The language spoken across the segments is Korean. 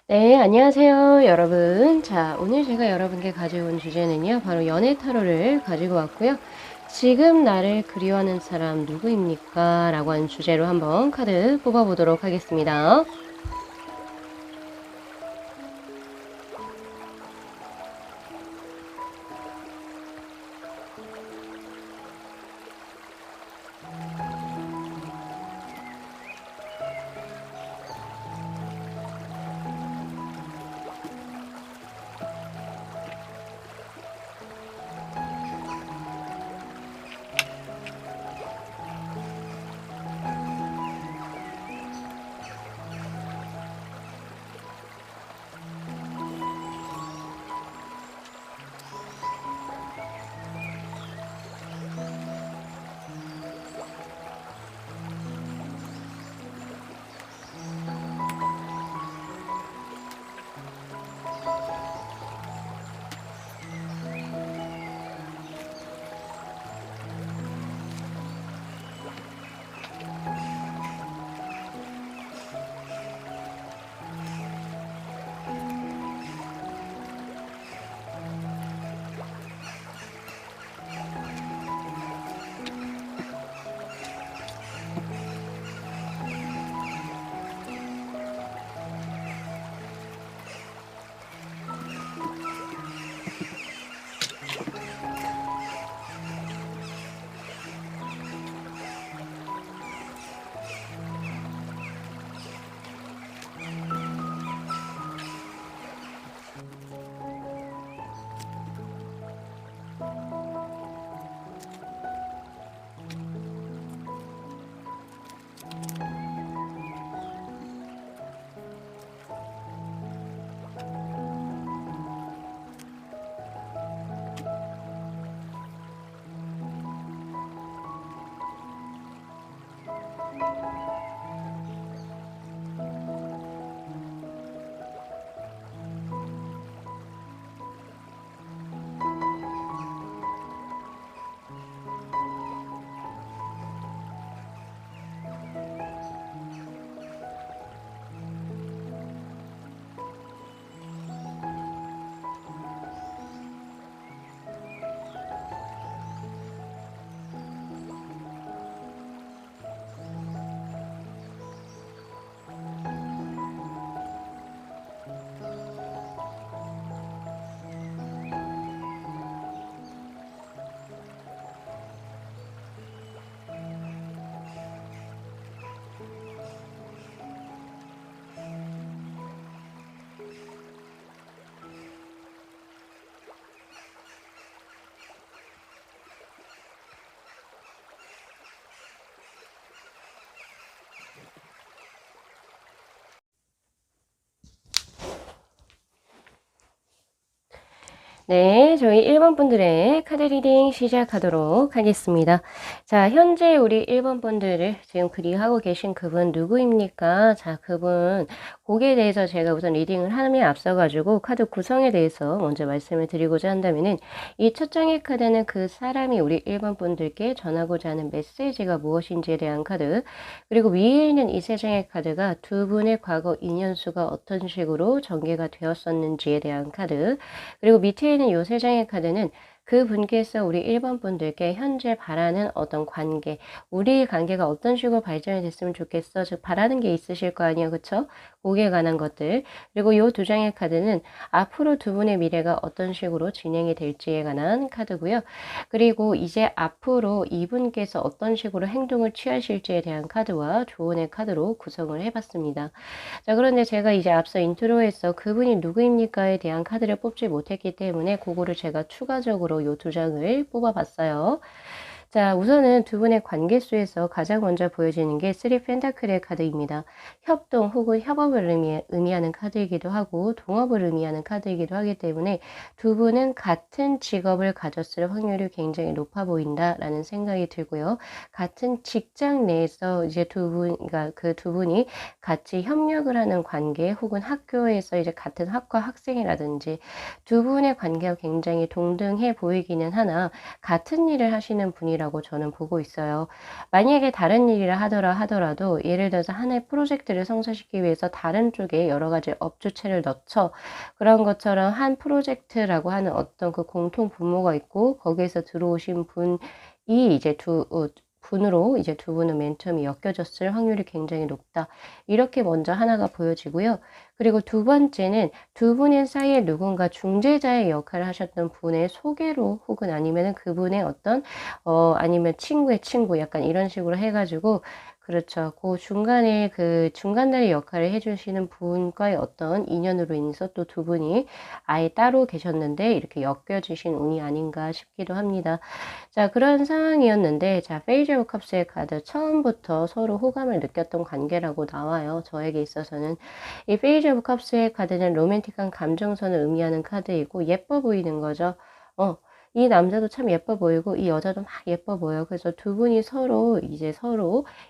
네, 안녕하세요, 여러분. 자, 오늘 제가 여러분께 가져온 주제는요, 바로 연애 타로를 가지고 왔고요. 지금 나를 그리워하는 사람 누구입니까? 라고 하는 주제로 한번 카드 뽑아보도록 하겠습니다. 네, 저희 1번 분들의 카드 리딩 시작하도록 하겠습니다. 자, 현재 우리 1번 분들을 지금 그리하고 계신 그분 누구입니까? 자, 그분 곡에 대해서 제가 우선 리딩을 함에 앞서가지고 카드 구성에 대해서 먼저 말씀을 드리고자 한다면은 이 첫 장의 카드는 그 사람이 우리 1번 분들께 전하고자 하는 메시지가 무엇인지에 대한 카드, 그리고 위에 있는 이 세 장의 카드가 두 분의 과거 인연수가 어떤 식으로 전개가 되었었는지에 대한 카드, 그리고 밑에 있는 요 세 장의 카드는 그분께서 우리 1번 분들께 현재 바라는 어떤 관계, 우리의 관계가 어떤 식으로 발전이 됐으면 좋겠어, 즉 바라는 게 있으실 거 아니에요, 그쵸? 거기에 관한 것들. 그리고 요 두 장의 카드는 앞으로 두 분의 미래가 어떤 식으로 진행이 될지에 관한 카드고요. 그리고 이제 앞으로 이분께서 어떤 식으로 행동을 취하실지에 대한 카드와 조언의 카드로 구성을 해봤습니다. 자, 그런데 제가 이제 앞서 인트로에서 그분이 누구입니까에 대한 카드를 뽑지 못했기 때문에 그거를 제가 추가적으로 요 두 장을 뽑아봤어요. 자, 우선은 두 분의 관계수에서 가장 먼저 보여지는 게 3 펜타클의 카드입니다. 협동 혹은 협업을 의미하는 카드이기도 하고 동업을 의미하는 카드이기도 하기 때문에 두 분은 같은 직업을 가졌을 확률이 굉장히 높아 보인다라는 생각이 들고요. 같은 직장 내에서 이제 그러니까 그 두 분이 같이 협력을 하는 관계 혹은 학교에서 이제 같은 학과 학생이라든지 두 분의 관계가 굉장히 동등해 보이기는 하나 같은 일을 하시는 분이라고 카드라고 저는 보고 있어요. 만약에 다른 일이라 하더라도 예를 들어서 하나의 프로젝트를 성사시키기 위해서 다른 쪽에 여러 가지 업주체를 넣죠. 그런 것처럼 한 프로젝트라고 하는 어떤 그 공통 분모가 있고 거기에서 들어오신 분이 이제 분으로 이제 두 분은 맨 처음에 엮여졌을 확률이 굉장히 높다. 이렇게 먼저 하나가 보여지고요. 그리고 두 번째는 두 분의 사이에 누군가 중재자의 역할을 하셨던 분의 소개로 혹은 아니면은 그분의 어떤 아니면 친구의 친구 약간 이런 식으로 해가지고 그렇죠. 그 중간에 그 중간다리 역할을 해주시는 분과의 어떤 인연으로 인해서 또 두 분이 아예 따로 계셨는데 이렇게 엮여지신 운이 아닌가 싶기도 합니다. 자, 그런 상황이었는데, 자, 페이지 오브 컵스의 카드 처음부터 서로 호감을 느꼈던 관계라고 나와요. 저에게 있어서는. 이 페이지 오브 컵스의 카드는 로맨틱한 감정선을 의미하는 카드이고 예뻐 보이는 거죠. 이 남자도 참 예뻐 보이고 이 여자도 막 예뻐 보여요. 그래서 두 분이 서로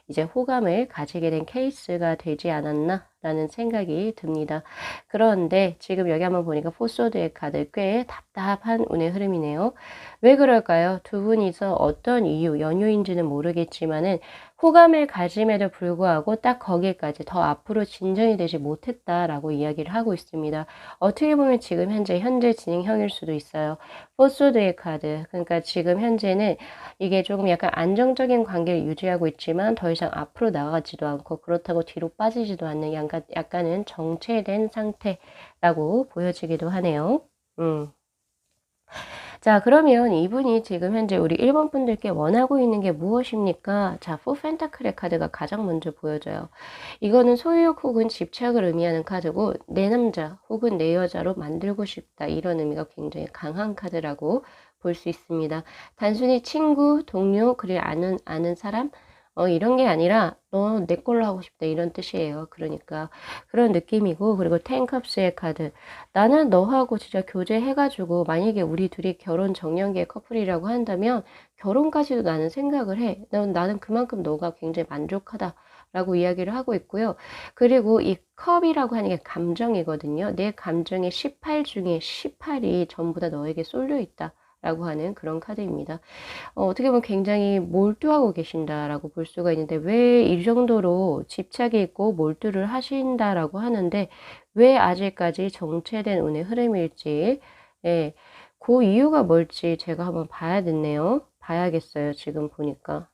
이제 호감을 가지게 된 케이스가 되지 않았나라는 생각이 듭니다. 그런데 지금 여기 한번 보니까 포소드의 카드 꽤 답답한 운의 흐름이네요. 왜 그럴까요? 두 분이서 어떤 이유, 연유인지는 모르겠지만은 호감을 가짐에도 불구하고 딱 거기까지 더 앞으로 진전이 되지 못했다라고 이야기를 하고 있습니다. 어떻게 보면 지금 현재 진행형일 수도 있어요. 포소드의 카드. 그러니까 지금 현재는 이게 조금 약간 안정적인 관계를 유지하고 있지만 더 이상 앞으로 나가지도 않고 그렇다고 뒤로 빠지지도 않는 약간은 정체된 상태라고 보여지기도 하네요. 자, 그러면 이분이 지금 현재 우리 1번 분들께 원하고 있는 게 무엇입니까? 자, 4 펜타클의 카드가 가장 먼저 보여져요. 이거는 소유욕 혹은 집착을 의미하는 카드고 내 남자 혹은 내 여자로 만들고 싶다 이런 의미가 굉장히 강한 카드라고 볼 수 있습니다. 단순히 친구, 동료, 그리고 아는 사람 이런 게 아니라 너 내 걸로 하고 싶다 이런 뜻이에요. 그러니까 그런 느낌이고 그리고 텐컵스의 카드 나는 너하고 진짜 교제해가지고 만약에 우리 둘이 결혼 정년기의 커플이라고 한다면 결혼까지도 나는 생각을 해. 나는 그만큼 너가 굉장히 만족하다. 라고 이야기를 하고 있고요. 그리고 이 컵이라고 하는 게 감정이거든요. 내 감정의 18 중에 18이 전부 다 너에게 쏠려 있다. 라고 하는 그런 카드입니다. 어떻게 보면 굉장히 몰두하고 계신다라고 볼 수가 있는데 왜 이 정도로 집착이 있고 몰두를 하신다라고 하는데 왜 아직까지 정체된 운의 흐름일지 예, 그 이유가 뭘지 제가 한번 봐야겠네요. 봐야겠어요. 지금 보니까.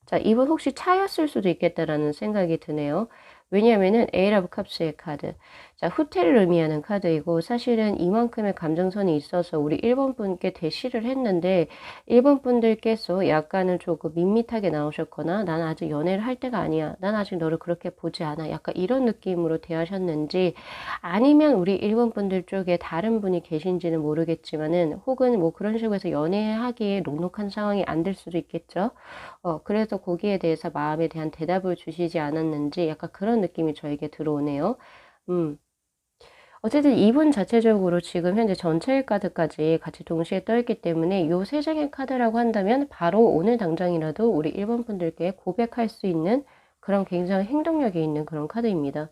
자, 이분 혹시 차였을 수도 있겠다라는 생각이 드네요. 왜냐하면은 에이 오브 컵스의 카드. 자, 후퇴를 의미하는 카드이고 사실은 이만큼의 감정선이 있어서 우리 1번 분께 대시를 했는데 1번 분들께서 약간은 조금 밋밋하게 나오셨거나 나는 아직 연애를 할 때가 아니야. 난 아직 너를 그렇게 보지 않아. 약간 이런 느낌으로 대하셨는지 아니면 우리 1번 분들 쪽에 다른 분이 계신지는 모르겠지만은 혹은 뭐 그런 식으로 해서 연애하기에 녹록한 상황이 안 될 수도 있겠죠. 그래서 거기에 대해서 마음에 대한 대답을 주시지 않았는지 약간 그런 느낌이 저에게 들어오네요. 어쨌든 이분 자체적으로 지금 현재 전체의 카드까지 같이 동시에 떠있기 때문에 요 세 장의 카드라고 한다면 바로 오늘 당장이라도 우리 1번 분들께 고백할 수 있는 그런 굉장히 행동력이 있는 그런 카드입니다.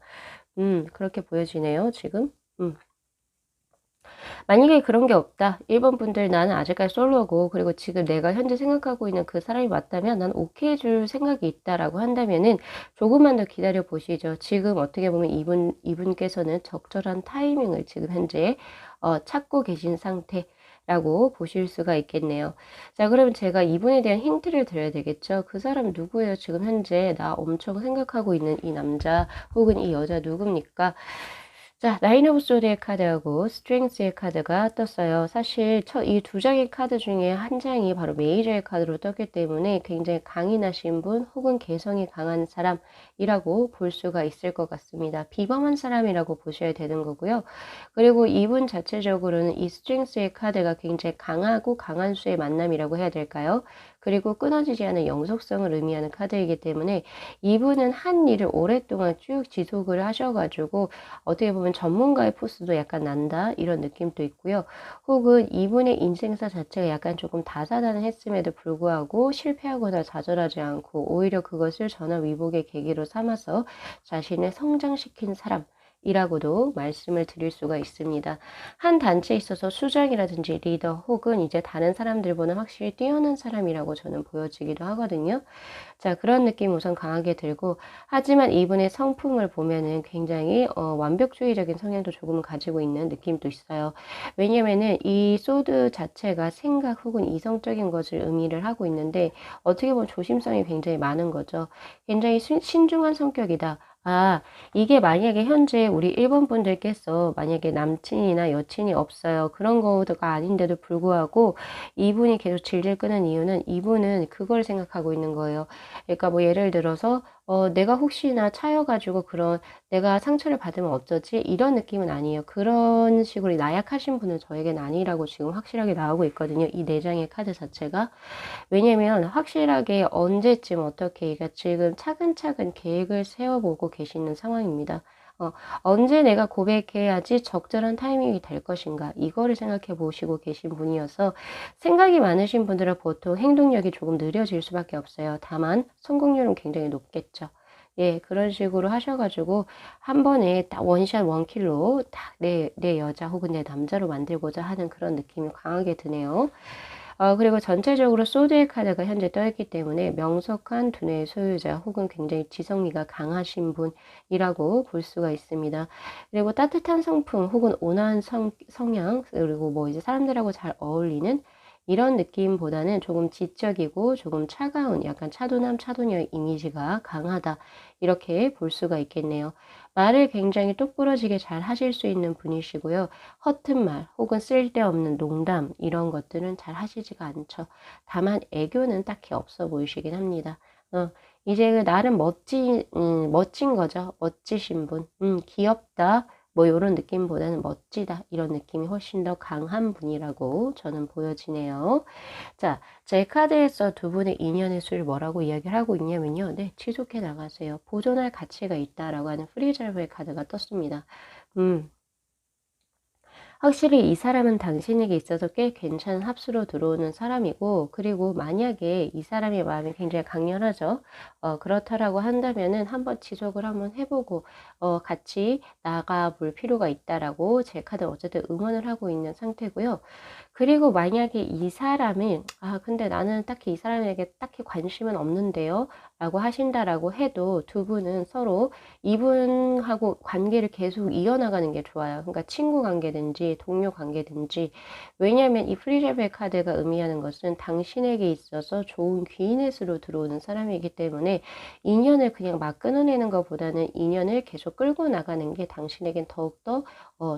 그렇게 보여지네요, 지금. 만약에 그런 게 없다. 1번 분들 나는 아직까지 솔로고 그리고 지금 내가 현재 생각하고 있는 그 사람이 맞다면 난 오케이 해줄 생각이 있다라고 한다면은 조금만 더 기다려 보시죠. 지금 어떻게 보면 이분께서는 적절한 타이밍을 지금 현재 찾고 계신 상태라고 보실 수가 있겠네요. 자, 그러면 제가 이분에 대한 힌트를 드려야 되겠죠. 그 사람 누구예요? 지금 현재 나 엄청 생각하고 있는 이 남자 혹은 이 여자 누굽니까? 자, 나인 오브 소드의 카드하고 스트렝스의 카드가 떴어요. 사실 이 두 장의 카드 중에 한 장이 바로 메이저의 카드로 떴기 때문에 굉장히 강인하신 분 혹은 개성이 강한 사람이라고 볼 수가 있을 것 같습니다. 비범한 사람이라고 보셔야 되는 거고요. 그리고 이분 자체적으로는 이 스트렝스의 카드가 굉장히 강하고 강한 수의 만남이라고 해야 될까요? 그리고 끊어지지 않은 영속성을 의미하는 카드이기 때문에 이분은 한 일을 오랫동안 쭉 지속을 하셔가지고 어떻게 보면 전문가의 포스도 약간 난다 이런 느낌도 있고요. 혹은 이분의 인생사 자체가 약간 조금 다사다난했음에도 불구하고 실패하거나 좌절하지 않고 오히려 그것을 전화위복의 계기로 삼아서 자신을 성장시킨 사람 이라고도 말씀을 드릴 수가 있습니다. 한 단체에 있어서 수장이라든지 리더 혹은 이제 다른 사람들보다 확실히 뛰어난 사람이라고 저는 보여지기도 하거든요. 자, 그런 느낌 우선 강하게 들고, 하지만 이분의 성품을 보면은 굉장히 완벽주의적인 성향도 조금은 가지고 있는 느낌도 있어요. 왜냐면은 이 소드 자체가 생각 혹은 이성적인 것을 의미를 하고 있는데, 어떻게 보면 조심성이 굉장히 많은 거죠. 굉장히 신중한 성격이다. 아, 이게 만약에 현재 우리 1번 분들께서 만약에 남친이나 여친이 없어요. 그런 거가 아닌데도 불구하고 이분이 계속 질질 끄는 이유는 이분은 그걸 생각하고 있는 거예요. 그러니까 뭐 예를 들어서 내가 혹시나 차여가지고 그런 내가 상처를 받으면 어쩌지? 이런 느낌은 아니에요. 그런 식으로 나약하신 분은 저에겐 아니라고 지금 확실하게 나오고 있거든요. 이 4장의 카드 자체가. 왜냐면 확실하게 언제쯤 어떻게 그러니까 지금 차근차근 계획을 세워보고 계시는 상황입니다. 언제 내가 고백해야지 적절한 타이밍이 될 것인가 이거를 생각해 보시고 계신 분이어서 생각이 많으신 분들은 보통 행동력이 조금 느려질 수밖에 없어요. 다만 성공률은 굉장히 높겠죠. 예, 그런 식으로 하셔가지고 한 번에 딱 원샷 원킬로 딱 내 여자 혹은 내 남자로 만들고자 하는 그런 느낌이 강하게 드네요. 그리고 전체적으로 소드의 카드가 현재 떠있기 때문에 명석한 두뇌의 소유자 혹은 굉장히 지성미가 강하신 분이라고 볼 수가 있습니다. 그리고 따뜻한 성품 혹은 온화한 성향 그리고 뭐 이제 사람들하고 잘 어울리는 이런 느낌보다는 조금 지적이고 조금 차가운 약간 차도남 차도녀의 이미지가 강하다 이렇게 볼 수가 있겠네요. 말을 굉장히 똑부러지게 잘 하실 수 있는 분이시고요. 허튼 말 혹은 쓸데없는 농담 이런 것들은 잘 하시지가 않죠. 다만 애교는 딱히 없어 보이시긴 합니다. 이제 그 나름 멋진 거죠. 멋지신 분. 귀엽다. 뭐 이런 느낌보다는 멋지다. 이런 느낌이 훨씬 더 강한 분이라고 저는 보여지네요. 자, 제 카드에서 두 분의 인연의 수를 뭐라고 이야기를 하고 있냐면요. 네, 지속해 나가세요. 보존할 가치가 있다라고 하는 프리저브의 카드가 떴습니다. 확실히 이 사람은 당신에게 있어서 꽤 괜찮은 합수로 들어오는 사람이고, 그리고 만약에 이 사람의 마음이 굉장히 강렬하죠. 그렇다라고 한다면은 한번 지속을 한번 해보고, 같이 나가볼 필요가 있다라고 제 카드 어쨌든 응원을 하고 있는 상태고요. 그리고 만약에 이 사람이 근데 나는 딱히 이 사람에게 딱히 관심은 없는데요 라고 하신다라고 해도 두 분은 서로 이분하고 관계를 계속 이어나가는 게 좋아요. 그러니까 친구 관계든지 동료 관계든지. 왜냐하면 이 프리레벨 카드가 의미하는 것은 당신에게 있어서 좋은 귀인의 수로 들어오는 사람이기 때문에 인연을 그냥 막 끊어내는 것보다는 인연을 계속 끌고 나가는 게 당신에겐 더욱더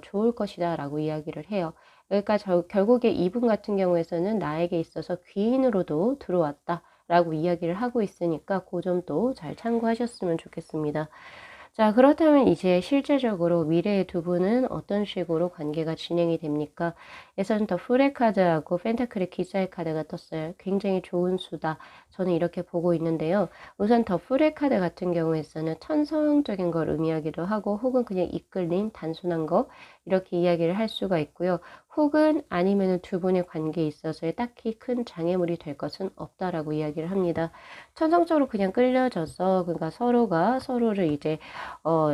좋을 것이다 라고 이야기를 해요. 그러니까 결국에 이분 같은 경우에서는 나에게 있어서 귀인으로도 들어왔다 라고 이야기를 하고 있으니까 그 점도 잘 참고하셨으면 좋겠습니다. 자, 그렇다면 이제 실제적으로 미래의 두 분은 어떤 식으로 관계가 진행이 됩니까? 에선 더 풀의 카드하고 펜타클의 기사의 카드가 떴어요. 굉장히 좋은 수다. 저는 이렇게 보고 있는데요. 우선 더 풀의 카드 같은 경우에서는 천성적인 걸 의미하기도 하고 혹은 그냥 이끌림, 단순한 거 이렇게 이야기를 할 수가 있고요. 혹은 아니면 두 분의 관계에 있어서 딱히 큰 장애물이 될 것은 없다라고 이야기를 합니다. 천성적으로 그냥 끌려져서 그러니까 서로가 서로를 이제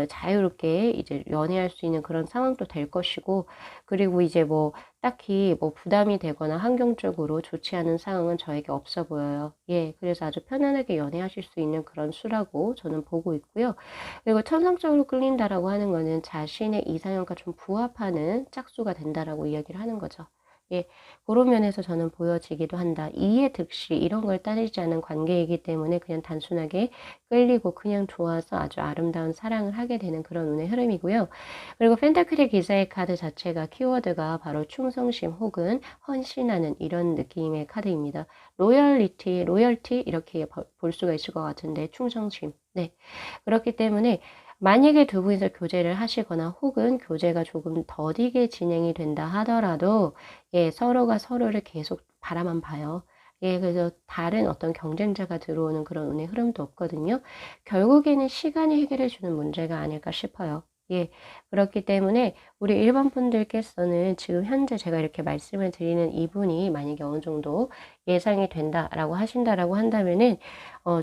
자유롭게 이제 연애할 수 있는 그런 상황도 될 것이고, 그리고 이제 뭐 딱히 뭐 부담이 되거나 환경적으로 좋지 않은 상황은 저에게 없어 보여요. 예, 그래서 아주 편안하게 연애하실 수 있는 그런 수라고 저는 보고 있고요. 그리고 천성적으로 끌린다라고 하는 거는 자신의 이상형과 좀 부합하는 짝수가 된다라고 이야기를 하는 거죠. 예, 그런 면에서 저는 보여지기도 한다. 이해 득실 이런 걸 따지지 않은 관계이기 때문에 그냥 단순하게 끌리고 그냥 좋아서 아주 아름다운 사랑을 하게 되는 그런 운의 흐름이고요. 그리고 펜타클의 기사의 카드 자체가 키워드가 바로 충성심 혹은 헌신하는 이런 느낌의 카드입니다. 로열티 이렇게 볼 수가 있을 것 같은데 충성심. 네. 그렇기 때문에 만약에 두 분이서 교제를 하시거나 혹은 교제가 조금 더디게 진행이 된다 하더라도 예, 서로가 서로를 계속 바라만 봐요. 예, 그래서 다른 어떤 경쟁자가 들어오는 그런 운의 흐름도 없거든요. 결국에는 시간이 해결해 주는 문제가 아닐까 싶어요. 예. 그렇기 때문에 우리 1번 분들께서는 지금 현재 제가 이렇게 말씀을 드리는 이분이 만약에 어느 정도 예상이 된다라고 하신다라고 한다면은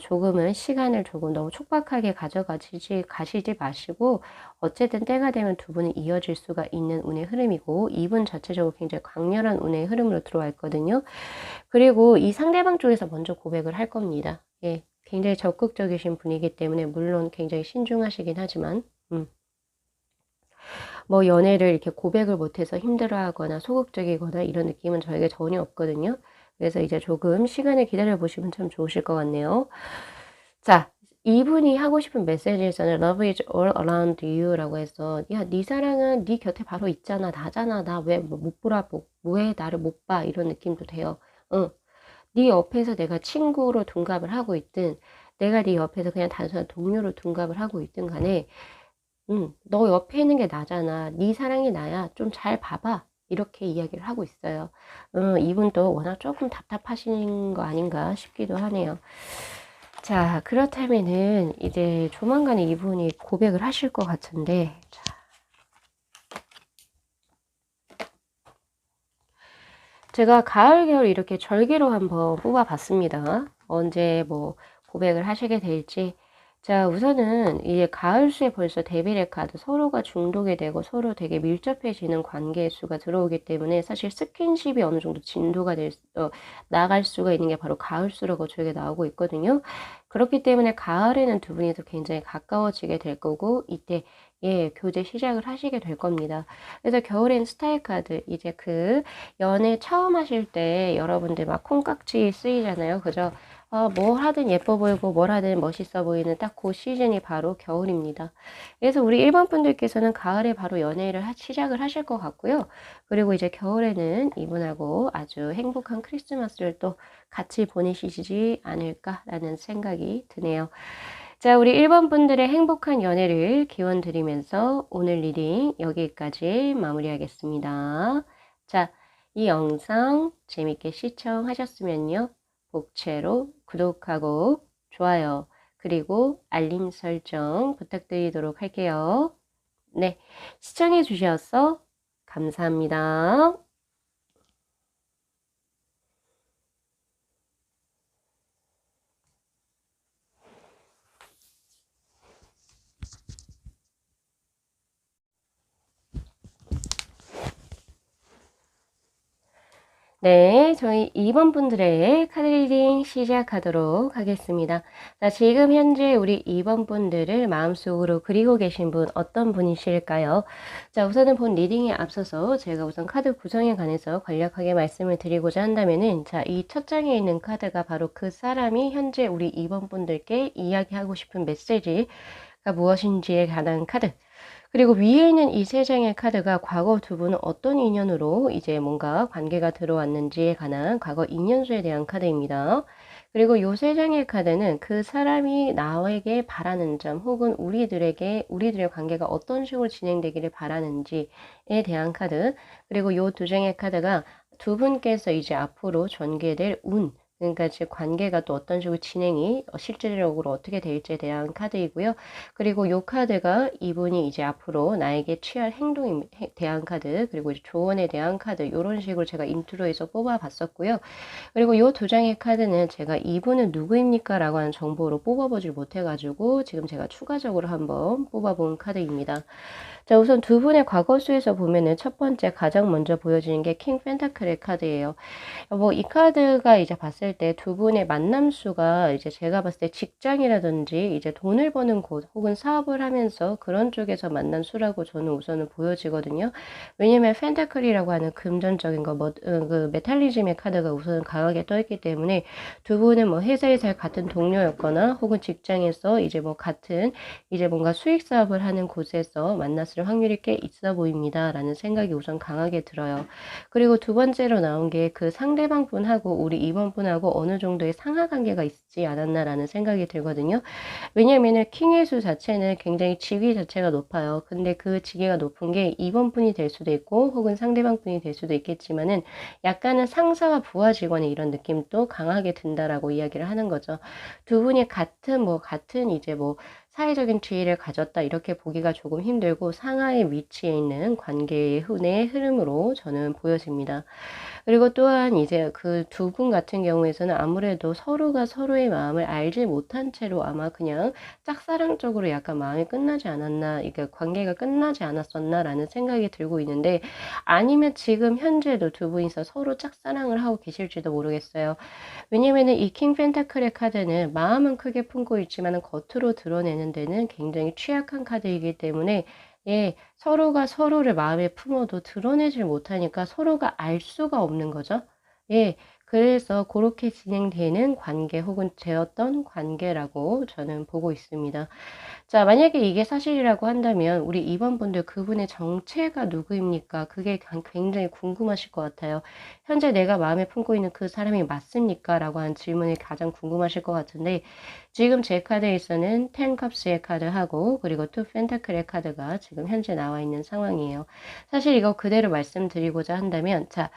조금은 시간을 조금 너무 촉박하게 가시지 마시고 어쨌든 때가 되면 두 분이 이어질 수가 있는 운의 흐름이고 이분 자체적으로 굉장히 강렬한 운의 흐름으로 들어와 있거든요. 그리고 이 상대방 쪽에서 먼저 고백을 할 겁니다. 예. 굉장히 적극적이신 분이기 때문에 물론 굉장히 신중하시긴 하지만 뭐 연애를 이렇게 고백을 못해서 힘들어하거나 소극적이거나 이런 느낌은 저에게 전혀 없거든요. 그래서 이제 조금 시간을 기다려 보시면 참 좋으실 것 같네요. 자, 이분이 하고 싶은 메시지에서는 Love is all around you 라고 해서 야, 네 사랑은 네 곁에 바로 있잖아. 나잖아. 나 왜 못 보라, 왜 나를 못 봐. 이런 느낌도 돼요. 응. 네 옆에서 내가 친구로 둔갑을 하고 있든 내가 네 옆에서 그냥 단순한 동료로 둔갑을 하고 있든 간에 너 옆에 있는 게 나잖아. 네 사랑이 나야. 좀 잘 봐봐. 이렇게 이야기를 하고 있어요. 이분도 워낙 조금 답답하신 거 아닌가 싶기도 하네요. 자, 그렇다면은 이제 조만간에 이분이 고백을 하실 것 같은데, 자, 제가 가을, 겨울 이렇게 절기로 한번 뽑아봤습니다. 언제 뭐 고백을 하시게 될지. 자, 우선은 이제 가을수에 벌써 데빌의 카드, 서로가 중독이 되고 서로 되게 밀접해지는 관계 수가 들어오기 때문에 사실 스킨십이 어느 정도 진도가 나갈 수가 있는 게 바로 가을수라고 저에게 나오고 있거든요. 그렇기 때문에 가을에는 두 분이서 굉장히 가까워지게 될 거고 이때 예, 교제 시작을 하시게 될 겁니다. 그래서 겨울엔 스타일 카드, 이제 그 연애 처음 하실 때 여러분들 막 콩깍지 쓰이잖아요. 그죠? 뭘 하든 예뻐 보이고 뭘 하든 멋있어 보이는 딱 그 시즌이 바로 겨울입니다. 그래서 우리 1번 분들께서는 가을에 바로 연애를 시작을 하실 것 같고요. 그리고 이제 겨울에는 이분하고 아주 행복한 크리스마스를 또 같이 보내시지 않을까라는 생각이 드네요. 자, 우리 1번 분들의 행복한 연애를 기원 드리면서 오늘 리딩 여기까지 마무리하겠습니다. 자, 이 영상 재밌게 시청하셨으면요. 복채로 구독하고 좋아요, 그리고 알림 설정 부탁드리도록 할게요. 네, 시청해 주셔서 감사합니다. 네, 저희 2번 분들의 카드 리딩 시작하도록 하겠습니다. 자, 지금 현재 우리 2번 분들을 마음속으로 그리고 계신 분 어떤 분이실까요? 자, 우선은 본 리딩에 앞서서 제가 우선 카드 구성에 관해서 간략하게 말씀을 드리고자 한다면은, 자, 이 첫 장에 있는 카드가 바로 그 사람이 현재 우리 2번 분들께 이야기하고 싶은 메시지가 무엇인지에 관한 카드. 그리고 위에 있는 이 세 장의 카드가 과거 두 분은 어떤 인연으로 이제 뭔가 관계가 들어왔는지에 관한 과거 인연수에 대한 카드입니다. 그리고 요 세 장의 카드는 그 사람이 나에게 바라는 점 혹은 우리들의 관계가 어떤 식으로 진행되기를 바라는지에 대한 카드. 그리고 요 두 장의 카드가 두 분께서 이제 앞으로 전개될 운, 그러니까 제 관계가 또 어떤 식으로 진행이 실질적으로 어떻게 될지에 대한 카드이고요. 그리고 요 카드가 이분이 이제 앞으로 나에게 취할 행동에 대한 카드, 그리고 이제 조언에 대한 카드, 이런 식으로 제가 인트로에서 뽑아봤었고요. 그리고 요 두 장의 카드는 제가 이분은 누구입니까? 라고 하는 정보로 뽑아보질 못해가지고 지금 제가 추가적으로 한번 뽑아본 카드입니다. 자, 우선 두 분의 과거수에서 보면은 첫 번째 가장 먼저 보여지는 게 킹 펜타클의 카드예요. 뭐 이 카드가 이제 봤을 때 두 분의 만남 수가 이제 제가 봤을 때 직장이라든지 이제 돈을 버는 곳 혹은 사업을 하면서 그런 쪽에서 만난 수라고 저는 우선은 보여지거든요. 왜냐면 펜타클이라고 하는 금전적인 그 메탈리즘의 카드가 우선 강하게 떠있기 때문에 두 분은 뭐 회사에서 같은 동료였거나 혹은 직장에서 이제 뭐 같은 이제 뭔가 수익 사업을 하는 곳에서 만났을 확률이 꽤 있어 보입니다라는 생각이 우선 강하게 들어요. 그리고 두 번째로 나온 게 그 상대방 분하고 우리 2번 분하고 어느 정도의 상하 관계가 있지 않았나라는 생각이 들거든요. 왜냐면은 킹의 수 자체는 굉장히 직위 자체가 높아요. 근데 그 직위가 높은 게 2번 분이 될 수도 있고 혹은 상대방 분이 될 수도 있겠지만은 약간은 상사와 부하 직원의 이런 느낌도 강하게 든다라고 이야기를 하는 거죠. 두 분이 같은 이제 뭐 사회적인 지위를 가졌다 이렇게 보기가 조금 힘들고 상하의 위치에 있는 관계의 내 흐름으로 저는 보여집니다. 그리고 또한 이제 그 두 분 같은 경우에서는 아무래도 서로가 서로의 마음을 알지 못한 채로 아마 그냥 짝사랑적으로 약간 마음이 끝나지 않았나, 이게 관계가 끝나지 않았었나라는 생각이 들고 있는데, 아니면 지금 현재도 두 분이서 서로 짝사랑을 하고 계실지도 모르겠어요. 왜냐면은 이 킹 펜타클의 카드는 마음은 크게 품고 있지만은 겉으로 드러내는 데는 굉장히 취약한 카드이기 때문에, 예, 서로가 서로를 마음에 품어도 드러내질 못하니까 서로가 알 수가 없는 거죠. 예. 그래서 고렇게 진행되는 관계 혹은 되었던 관계라고 저는 보고 있습니다. 자, 만약에 이게 사실이라고 한다면 우리 2번 분들 그분의 정체가 누구입니까? 그게 굉장히 궁금하실 것 같아요. 현재 내가 마음에 품고 있는 그 사람이 맞습니까? 라고 하는 질문이 가장 궁금하실 것 같은데, 지금 제 카드에서는 10 컵스의 카드하고 그리고 2 펜타클의 카드가 지금 현재 나와 있는 상황이에요. 사실 이거 그대로 말씀드리고자 한다면, 자,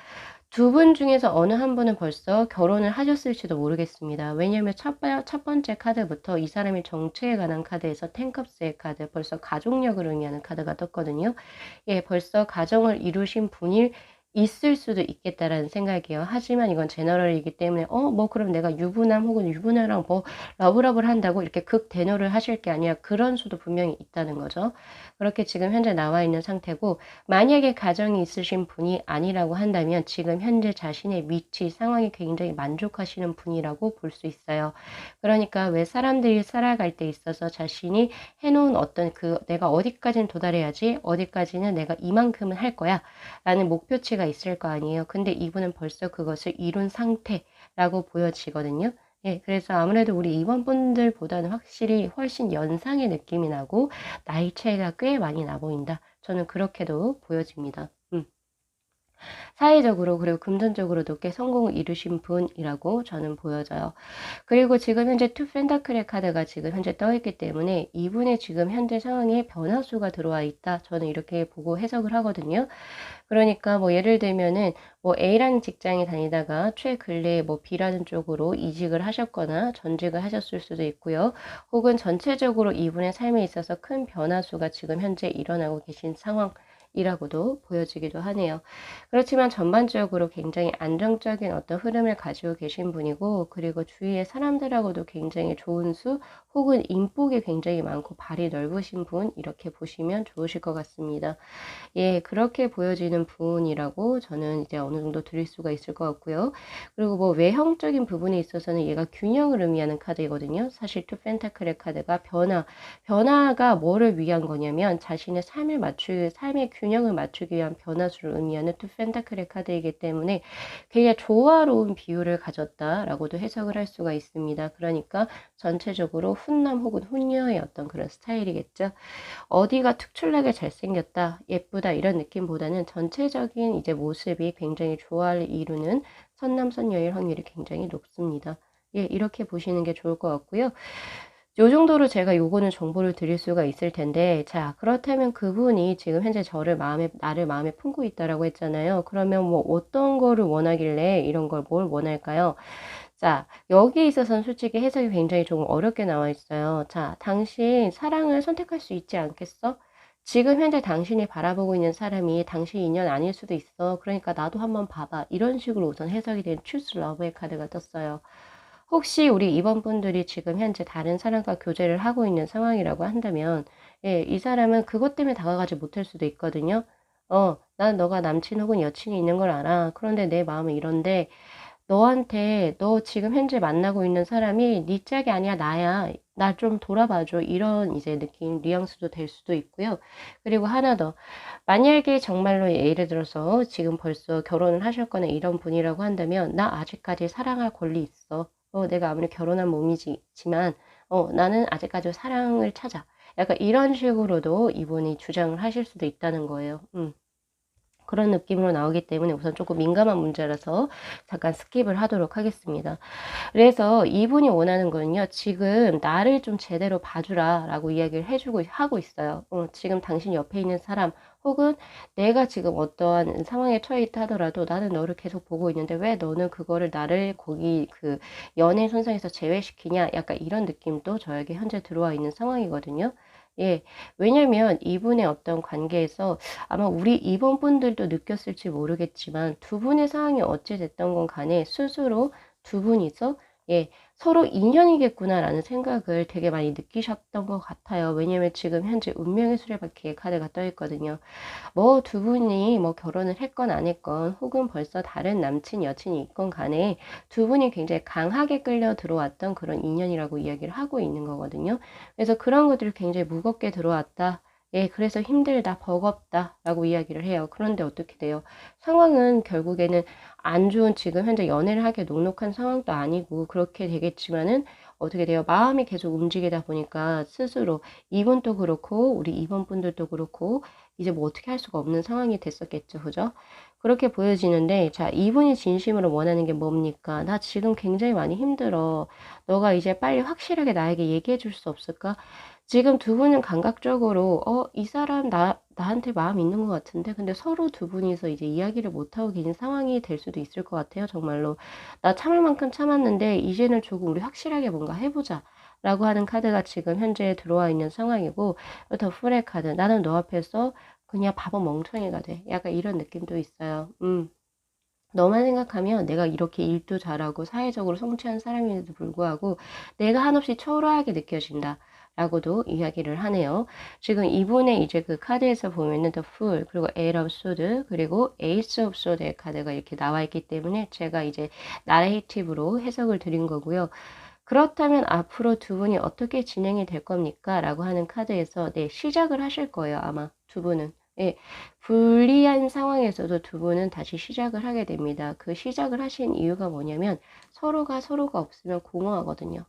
두 분 중에서 어느 한 분은 벌써 결혼을 하셨을지도 모르겠습니다. 왜냐하면 첫 번째 카드부터 이 사람의 정체에 관한 카드에서 텐컵스의 카드, 벌써 가족력을 의미하는 카드가 떴거든요. 예, 벌써 가정을 이루신 분이 있을 수도 있겠다라는 생각이에요. 하지만 이건 제너럴이기 때문에 뭐 그럼 내가 유부남 혹은 유부녀랑 뭐 러브러브를 한다고 이렇게 극대노를 하실 게 아니라 그런 수도 분명히 있다는 거죠. 그렇게 지금 현재 나와 있는 상태고, 만약에 가정이 있으신 분이 아니라고 한다면 지금 현재 자신의 위치, 상황이 굉장히 만족하시는 분이라고 볼 수 있어요. 그러니까 왜 사람들이 살아갈 때 있어서 자신이 해놓은 어떤 그 내가 어디까지는 도달해야지, 어디까지는 내가 이만큼은 할 거야 라는 목표치가 있을 거 아니에요. 근데 이분은 벌써 그것을 이룬 상태라고 보여지거든요. 예, 그래서 아무래도 우리 2번 분들보다는 확실히 훨씬 연상의 느낌이 나고 나이 차이가 꽤 많이 나 보인다. 저는 그렇게도 보여집니다. 사회적으로 그리고 금전적으로도 꽤 성공을 이루신 분이라고 저는 보여져요. 그리고 지금 현재 투 펜타클의 카드가 지금 현재 떠 있기 때문에 이분의 지금 현재 상황에 변화수가 들어와 있다. 저는 이렇게 보고 해석을 하거든요. 그러니까 뭐 예를 들면은 뭐 A라는 직장에 다니다가 최근래에 뭐 B라는 쪽으로 이직을 하셨거나 전직을 하셨을 수도 있고요. 혹은 전체적으로 이분의 삶에 있어서 큰 변화수가 지금 현재 일어나고 계신 상황이라고도 보여지기도 하네요. 그렇지만 전반적으로 굉장히 안정적인 어떤 흐름을 가지고 계신 분이고, 그리고 주위의 사람들하고도 굉장히 좋은 수 혹은 인복이 굉장히 많고 발이 넓으신 분, 이렇게 보시면 좋으실 것 같습니다. 예, 그렇게 보여지는 부분이라고 저는 이제 어느 정도 드릴 수가 있을 것 같고요. 그리고 뭐 외형적인 부분에 있어서는 얘가 균형을 의미하는 카드이거든요. 사실 투 펜타클의 카드가 변화가 뭐를 위한 거냐면 자신의 삶의 균형을 맞추기 위한 변화수를 의미하는 투 펜타클의 카드이기 때문에 굉장히 조화로운 비율을 가졌다라고도 해석을 할 수가 있습니다. 그러니까 전체적으로 훈남 혹은 훈녀의 어떤 그런 스타일이겠죠. 어디가 특출나게 잘생겼다, 예쁘다 이런 느낌보다는 전체적인 이제 모습이 굉장히 조화를 이루는 선남선녀일 확률이 굉장히 높습니다. 예, 이렇게 보시는 게 좋을 것 같고요. 요 정도로 제가 요거는 정보를 드릴 수가 있을 텐데, 자, 그렇다면 그분이 지금 현재 나를 마음에 품고 있다라고 했잖아요. 그러면 뭐 어떤 거를 원하길래 이런 걸 뭘 원할까요? 자, 여기에 있어서는 솔직히 해석이 굉장히 조금 어렵게 나와 있어요. 자, 당신 사랑을 선택할 수 있지 않겠어? 지금 현재 당신이 바라보고 있는 사람이 당신 인연 아닐 수도 있어. 그러니까 나도 한번 봐봐. 이런 식으로 우선 해석이 된 추스 러브의 카드가 떴어요. 혹시 우리 이번 분들이 지금 현재 다른 사람과 교제를 하고 있는 상황이라고 한다면, 예, 이 사람은 그것 때문에 다가가지 못할 수도 있거든요. 난 너가 남친 혹은 여친이 있는 걸 알아. 그런데 내 마음은 이런데, 너 지금 현재 만나고 있는 사람이 네 짝이 아니야, 나야. 나 좀 돌아봐줘. 이런 이제 느낌, 뉘앙스도 될 수도 있고요. 그리고 하나 더. 만약에 정말로 예를 들어서 지금 벌써 결혼을 하셨거나 이런 분이라고 한다면, 나 아직까지 사랑할 권리 있어. 내가 아무리 결혼한 몸이지만, 나는 아직까지 사랑을 찾아. 약간 이런 식으로도 이분이 주장을 하실 수도 있다는 거예요. 그런 느낌으로 나오기 때문에 우선 조금 민감한 문제라서 잠깐 스킵을 하도록 하겠습니다. 그래서 이분이 원하는 거는요, 지금 나를 좀 제대로 봐주라 라고 이야기를 하고 있어요. 지금 당신 옆에 있는 사람, 혹은 내가 지금 어떠한 상황에 처해 있다 하더라도 나는 너를 계속 보고 있는데 왜 너는 그거를 나를 거기 그 연애 선상에서 제외시키냐? 약간 이런 느낌도 저에게 현재 들어와 있는 상황이거든요. 예, 왜냐면 이분의 어떤 관계에서 아마 우리 이번 분들도 느꼈을지 모르겠지만 두 분의 상황이 어찌 됐던 건 간에 스스로 두 분이서 예, 서로 인연이겠구나라는 생각을 되게 많이 느끼셨던 것 같아요. 왜냐면 지금 현재 운명의 수레바퀴의 카드가 떠 있거든요. 뭐 두 분이 뭐 결혼을 했건 안 했건 혹은 벌써 다른 남친 여친이 있건 간에 두 분이 굉장히 강하게 끌려 들어왔던 그런 인연이라고 이야기를 하고 있는 거거든요. 그래서 그런 것들이 굉장히 무겁게 들어왔다. 예, 그래서 힘들다, 버겁다 라고 이야기를 해요. 그런데 어떻게 돼요? 상황은 결국에는 안 좋은 지금 현재 연애를 하기에 녹록한 상황도 아니고 그렇게 되겠지만은 어떻게 돼요? 마음이 계속 움직이다 보니까 스스로 이분도 그렇고 우리 이번 분들도 그렇고 이제 뭐 어떻게 할 수가 없는 상황이 됐었겠죠. 그죠? 그렇게 보여지는데, 자, 이분이 진심으로 원하는 게 뭡니까? 나 지금 굉장히 많이 힘들어. 너가 이제 빨리 확실하게 나에게 얘기해 줄 수 없을까? 지금 두 분은 감각적으로, 이 사람 나한테 마음 있는 것 같은데, 근데 서로 두 분이서 이제 이야기를 못하고 계신 상황이 될 수도 있을 것 같아요. 정말로. 나 참을 만큼 참았는데, 이제는 조금 우리 확실하게 뭔가 해보자. 라고 하는 카드가 지금 현재 들어와 있는 상황이고, 더 풀의 카드. 나는 너 앞에서 그냥 바보 멍청이가 돼. 약간 이런 느낌도 있어요. 너만 생각하면 내가 이렇게 일도 잘하고 사회적으로 성취한 사람임에도 불구하고 내가 한없이 초라하게 느껴진다. 라고도 이야기를 하네요. 지금 이분의 이제 그 카드에서 보면은 The Fool, 그리고 Eight of Swords, 그리고 Ace of Swords의 카드가 이렇게 나와 있기 때문에 제가 이제 나레이티브로 해석을 드린 거고요. 그렇다면 앞으로 두 분이 어떻게 진행이 될 겁니까? 라고 하는 카드에서 네, 시작을 하실 거예요. 아마 두 분은. 예, 불리한 상황에서도 두 분은 다시 시작을 하게 됩니다. 그 시작을 하신 이유가 뭐냐면 서로가 없으면 공허하거든요.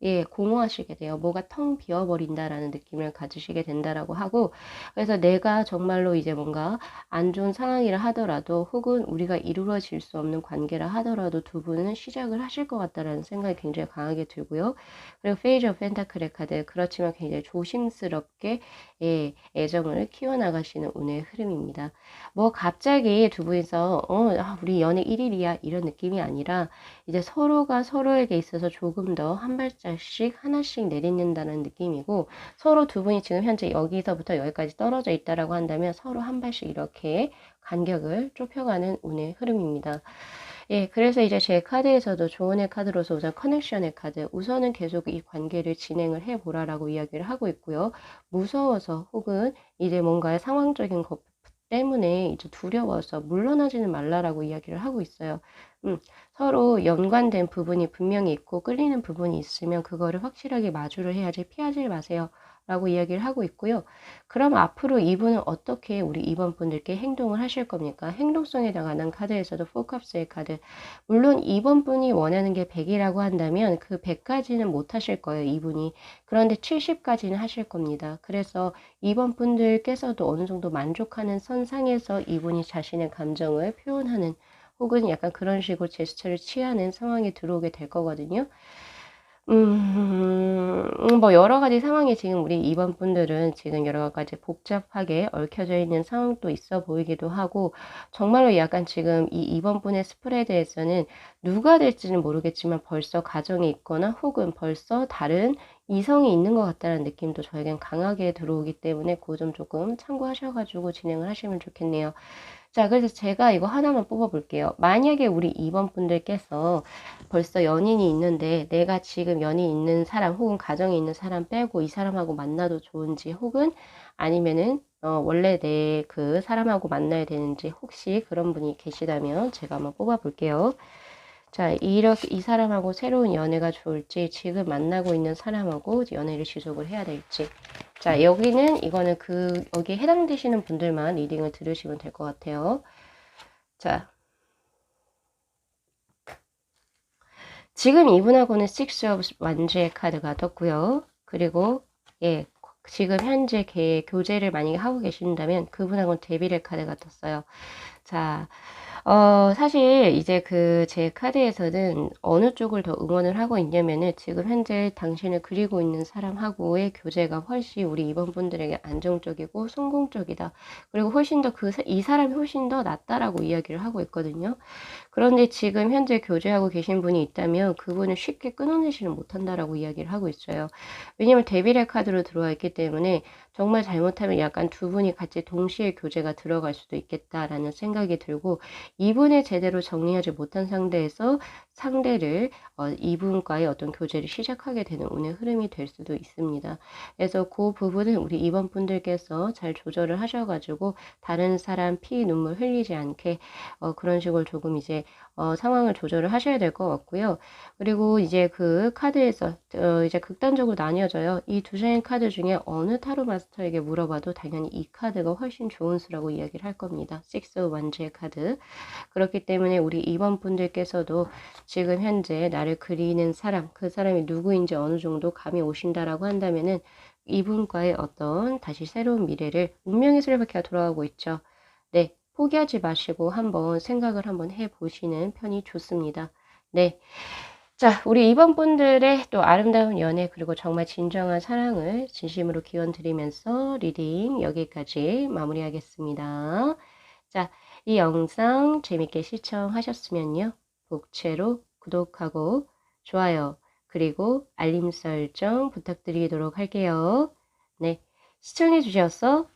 예, 공허하시게 돼요. 뭐가 텅 비어버린다라는 느낌을 가지시게 된다라고 하고, 그래서 내가 정말로 이제 뭔가 안 좋은 상황이라 하더라도, 혹은 우리가 이루어질 수 없는 관계라 하더라도 두 분은 시작을 하실 것 같다라는 생각이 굉장히 강하게 들고요. 그리고 페이지 오브 펜타클의 카드, 그렇지만 굉장히 조심스럽게 예, 애정을 키워나가시는 운의 흐름입니다. 뭐 갑자기 두 분이서 우리 연애 1일이야 이런 느낌이 아니라 이제 서로가 서로에게 있어서 조금 더 한 발짝씩 하나씩 내딛는다는 느낌이고, 서로 두 분이 지금 현재 여기서부터 여기까지 떨어져 있다라고 한다면 서로 한 발씩 이렇게 간격을 좁혀가는 운의 흐름입니다. 예, 그래서 이제 제 카드에서도 조언의 카드로서 우선 커넥션의 카드, 우선은 계속 이 관계를 진행을 해보라라고 이야기를 하고 있고요. 무서워서 혹은 이제 뭔가의 상황적인 것 때문에 이제 두려워서 물러나지는 말라라고 이야기를 하고 있어요. 서로 연관된 부분이 분명히 있고 끌리는 부분이 있으면 그거를 확실하게 마주를 해야지 피하지 마세요. 라고 이야기를 하고 있고요. 그럼 앞으로 이분은 어떻게 우리 이번 분들께 행동을 하실 겁니까? 행동성에 관한 카드에서도 포캅스의 카드. 물론 이번 분이 원하는 게 100이라고 한다면 그 100까지는 못 하실 거예요, 이분이. 그런데 70까지는 하실 겁니다. 그래서 이번 분들께서도 어느 정도 만족하는 선상에서 이분이 자신의 감정을 표현하는 혹은 약간 그런 식으로 제스처를 취하는 상황이 들어오게 될 거거든요. 뭐 여러 가지 상황이 지금 우리 이번 분들은 지금 여러 가지 복잡하게 얽혀져 있는 상황도 있어 보이기도 하고, 정말로 약간 지금 이 이번 분의 스프레드에서는 누가 될지는 모르겠지만 벌써 가정이 있거나 혹은 벌써 다른 이성이 있는 것 같다는 느낌도 저에겐 강하게 들어오기 때문에 그 점 조금 참고하셔가지고 진행을 하시면 좋겠네요. 자, 그래서 제가 이거 하나만 뽑아볼게요. 만약에 우리 이번 분들께서 벌써 연인이 있는데 내가 지금 연인 있는 사람 혹은 가정에 있는 사람 빼고 이 사람하고 만나도 좋은지, 혹은 아니면은 원래 내 그 사람하고 만나야 되는지, 혹시 그런 분이 계시다면 제가 한번 뽑아볼게요. 자, 이렇게 이 사람하고 새로운 연애가 좋을지, 지금 만나고 있는 사람하고 연애를 지속을 해야 될지. 자, 여기는 이거는 여기에 해당되시는 분들만 리딩을 들으시면 될 것 같아요. 자, 지금 이분하고는 Six of 완주의 카드가 떴고요. 그리고 예, 지금 현재 교제를 만약에 하고 계신다면 그분하고는 데빌의 카드가 떴어요. 자, 사실 이제 제 카드에서는 어느 쪽을 더 응원을 하고 있냐면은 지금 현재 당신을 그리고 있는 사람하고의 교제가 훨씬 우리 이번 분들에게 안정적이고 성공적이다. 그리고 훨씬 더 이 사람이 훨씬 더 낫다라고 이야기를 하고 있거든요. 그런데 지금 현재 교제하고 계신 분이 있다면 그분을 쉽게 끊어내지는 못한다라고 이야기를 하고 있어요. 왜냐면 데빌의 카드로 들어와 있기 때문에 정말 잘못하면 약간 두 분이 같이 동시에 교제가 들어갈 수도 있겠다라는 생각이 들고, 이분을 제대로 정리하지 못한 상대에서 상대를 이분과의 어떤 교제를 시작하게 되는 운의 흐름이 될 수도 있습니다. 그래서 그 부분은 우리 이번 분들께서 잘 조절을 하셔가지고 다른 사람 피 눈물 흘리지 않게 그런 식으로 조금 이제 상황을 조절을 하셔야 될 것 같고요. 그리고 이제 그 카드에서 이제 극단적으로 나뉘어져요. 이 두 장의 카드 중에 어느 타로 마스터에게 물어봐도 당연히 이 카드가 훨씬 좋은 수라고 이야기를 할 겁니다. 식스 원지의 카드. 그렇기 때문에 우리 이번 분들께서도 지금 현재 나를 그리는 사람, 그 사람이 누구인지 어느 정도 감이 오신다라고 한다면은 이분과의 어떤 다시 새로운 미래를, 운명의 수레바퀴가 돌아가고 있죠. 네, 포기하지 마시고 한번 생각을 한번 해보시는 편이 좋습니다. 네. 자, 우리 이번 분들의 또 아름다운 연애 그리고 정말 진정한 사랑을 진심으로 기원 드리면서 리딩 여기까지 마무리하겠습니다. 자, 이 영상 재밌게 시청하셨으면요. 복채로 구독하고 좋아요 그리고 알림 설정 부탁드리도록 할게요. 네, 시청해 주셔서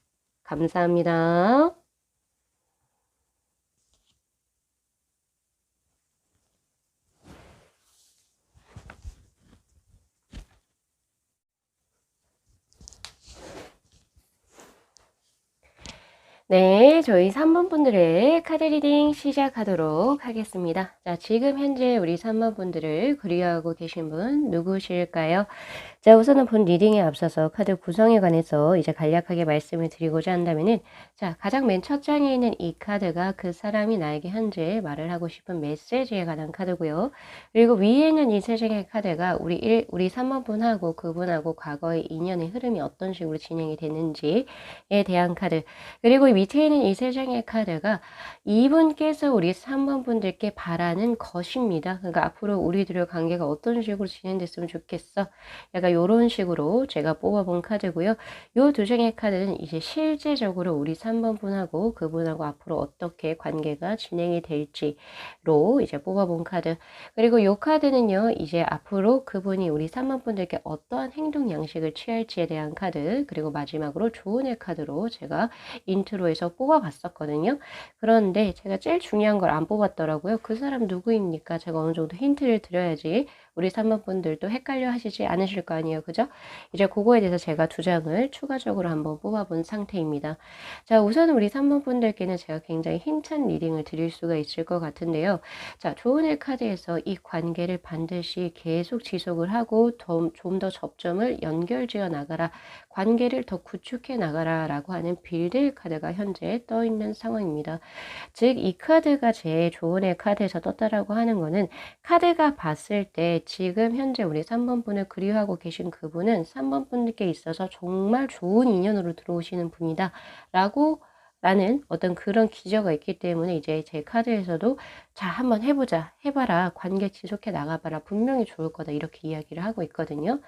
감사합니다. 네, 저희 3번 분들의 카드 리딩 시작하도록 하겠습니다. 자, 지금 현재 우리 3번 분들을 그리워하고 계신 분 누구실까요? 자, 우선은 본 리딩에 앞서서 카드 구성에 관해서 이제 간략하게 말씀을 드리고자 한다면은, 자, 가장 맨 첫 장에 있는 이 카드가 그 사람이 나에게 현재 말을 하고 싶은 메시지에 관한 카드고요. 그리고 위에 있는 이 세 장의 카드가 우리 3번 분하고 그분하고 과거의 인연의 흐름이 어떤 식으로 진행이 됐는지에 대한 카드. 그리고 밑에 있는 이 세 장의 카드가 이분께서 우리 3번 분들께 바라는 것입니다. 그러니까 앞으로 우리들의 관계가 어떤 식으로 진행됐으면 좋겠어. 약간 요런 식으로 제가 뽑아본 카드고요. 요 두 장의 카드는 이제 실제적으로 우리 3번 분하고 그분하고 앞으로 어떻게 관계가 진행이 될지로 이제 뽑아본 카드. 그리고 요 카드는요, 이제 앞으로 그분이 우리 3번 분들께 어떠한 행동 양식을 취할지에 대한 카드. 그리고 마지막으로 조언의 카드로 제가 인트로에서 뽑아봤었거든요. 그런데 제가 제일 중요한 걸 안 뽑았더라고요. 그 사람 누구입니까? 제가 어느 정도 힌트를 드려야지 우리 3번 분들도 헷갈려 하시지 않으실 거 아니에요. 그죠? 이제 그거에 대해서 제가 두 장을 추가적으로 한번 뽑아본 상태입니다. 자, 우선 우리 3번 분들께는 제가 굉장히 힘찬 리딩을 드릴 수가 있을 것 같은데요. 자, 조은의 카드에서 이 관계를 반드시 계속 지속을 하고 좀 더 접점을 연결지어 나가라. 관계를 더 구축해 나가라 라고 하는 빌드 카드가 현재 떠 있는 상황입니다. 즉, 이 카드가 제 조언의 카드에서 떴다라고 하는 거는, 카드가 봤을 때 지금 현재 우리 3번 분을 그리워하고 계신 그분은 3번 분께 있어서 정말 좋은 인연으로 들어오시는 분이다 라고 라는 어떤 그런 기저가 있기 때문에 이제 제 카드에서도 자, 한번 해보자, 해봐라, 관계 지속해 나가봐라, 분명히 좋을 거다 이렇게 이야기를 하고 있거든요.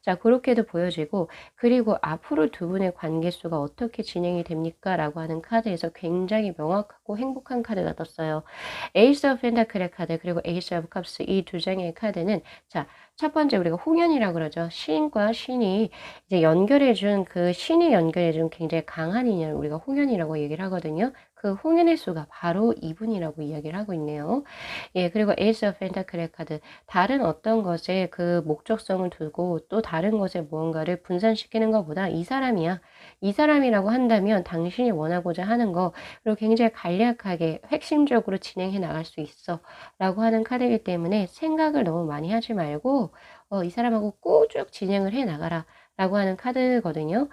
자, 그렇게도 보여지고, 그리고 앞으로 두 분의 관계수가 어떻게 진행이 됩니까? 라고 하는 카드에서 굉장히 명확하고 행복한 카드가 떴어요. 에이스 오브 펜타클의 카드 그리고 에이스 오브 컵스 이 두 장의 카드는, 자, 첫 번째 우리가 홍연이라고 그러죠. 시인과 신이 이제 연결해준, 그 신이 연결해준 굉장히 강한 인연을 우리가 홍연이라고 얘기를 하거든요. 그 홍연의 수가 바로 이분이라고 이야기를 하고 있네요. 예, 그리고 에이스 오브 펜타클의 카드, 다른 어떤 것에 그 목적성을 두고 또 다른 것에 무언가를 분산시키는 것보다 이 사람이야. 이 사람이라고 한다면 당신이 원하고자 하는 거, 그리고 굉장히 간략하게 핵심적으로 진행해 나갈 수 있어 라고 하는 카드이기 때문에 생각을 너무 많이 하지 말고 이 사람하고 꾸쭉 진행을 해 나가라 라고 하는 카드거든요.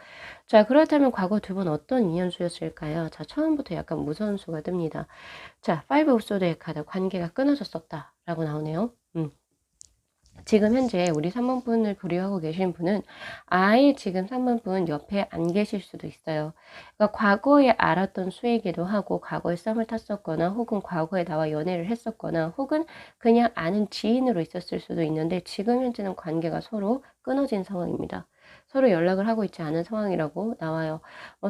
자, 그렇다면 과거 두 분 어떤 인연수였을까요? 자, 처음부터 약간 무서운 수가 뜹니다. 자, 파이브 오브 소드의 카드, 관계가 끊어졌었다 라고 나오네요. 지금 현재 우리 3번분을 보류하고 계신 분은 아예 지금 3번분 옆에 안 계실 수도 있어요. 그러니까 과거에 알았던 수이기도 하고 과거에 썸을 탔었거나 혹은 과거에 나와 연애를 했었거나 혹은 그냥 아는 지인으로 있었을 수도 있는데 지금 현재는 관계가 서로 끊어진 상황입니다. 서로 연락을 하고 있지 않은 상황이라고 나와요.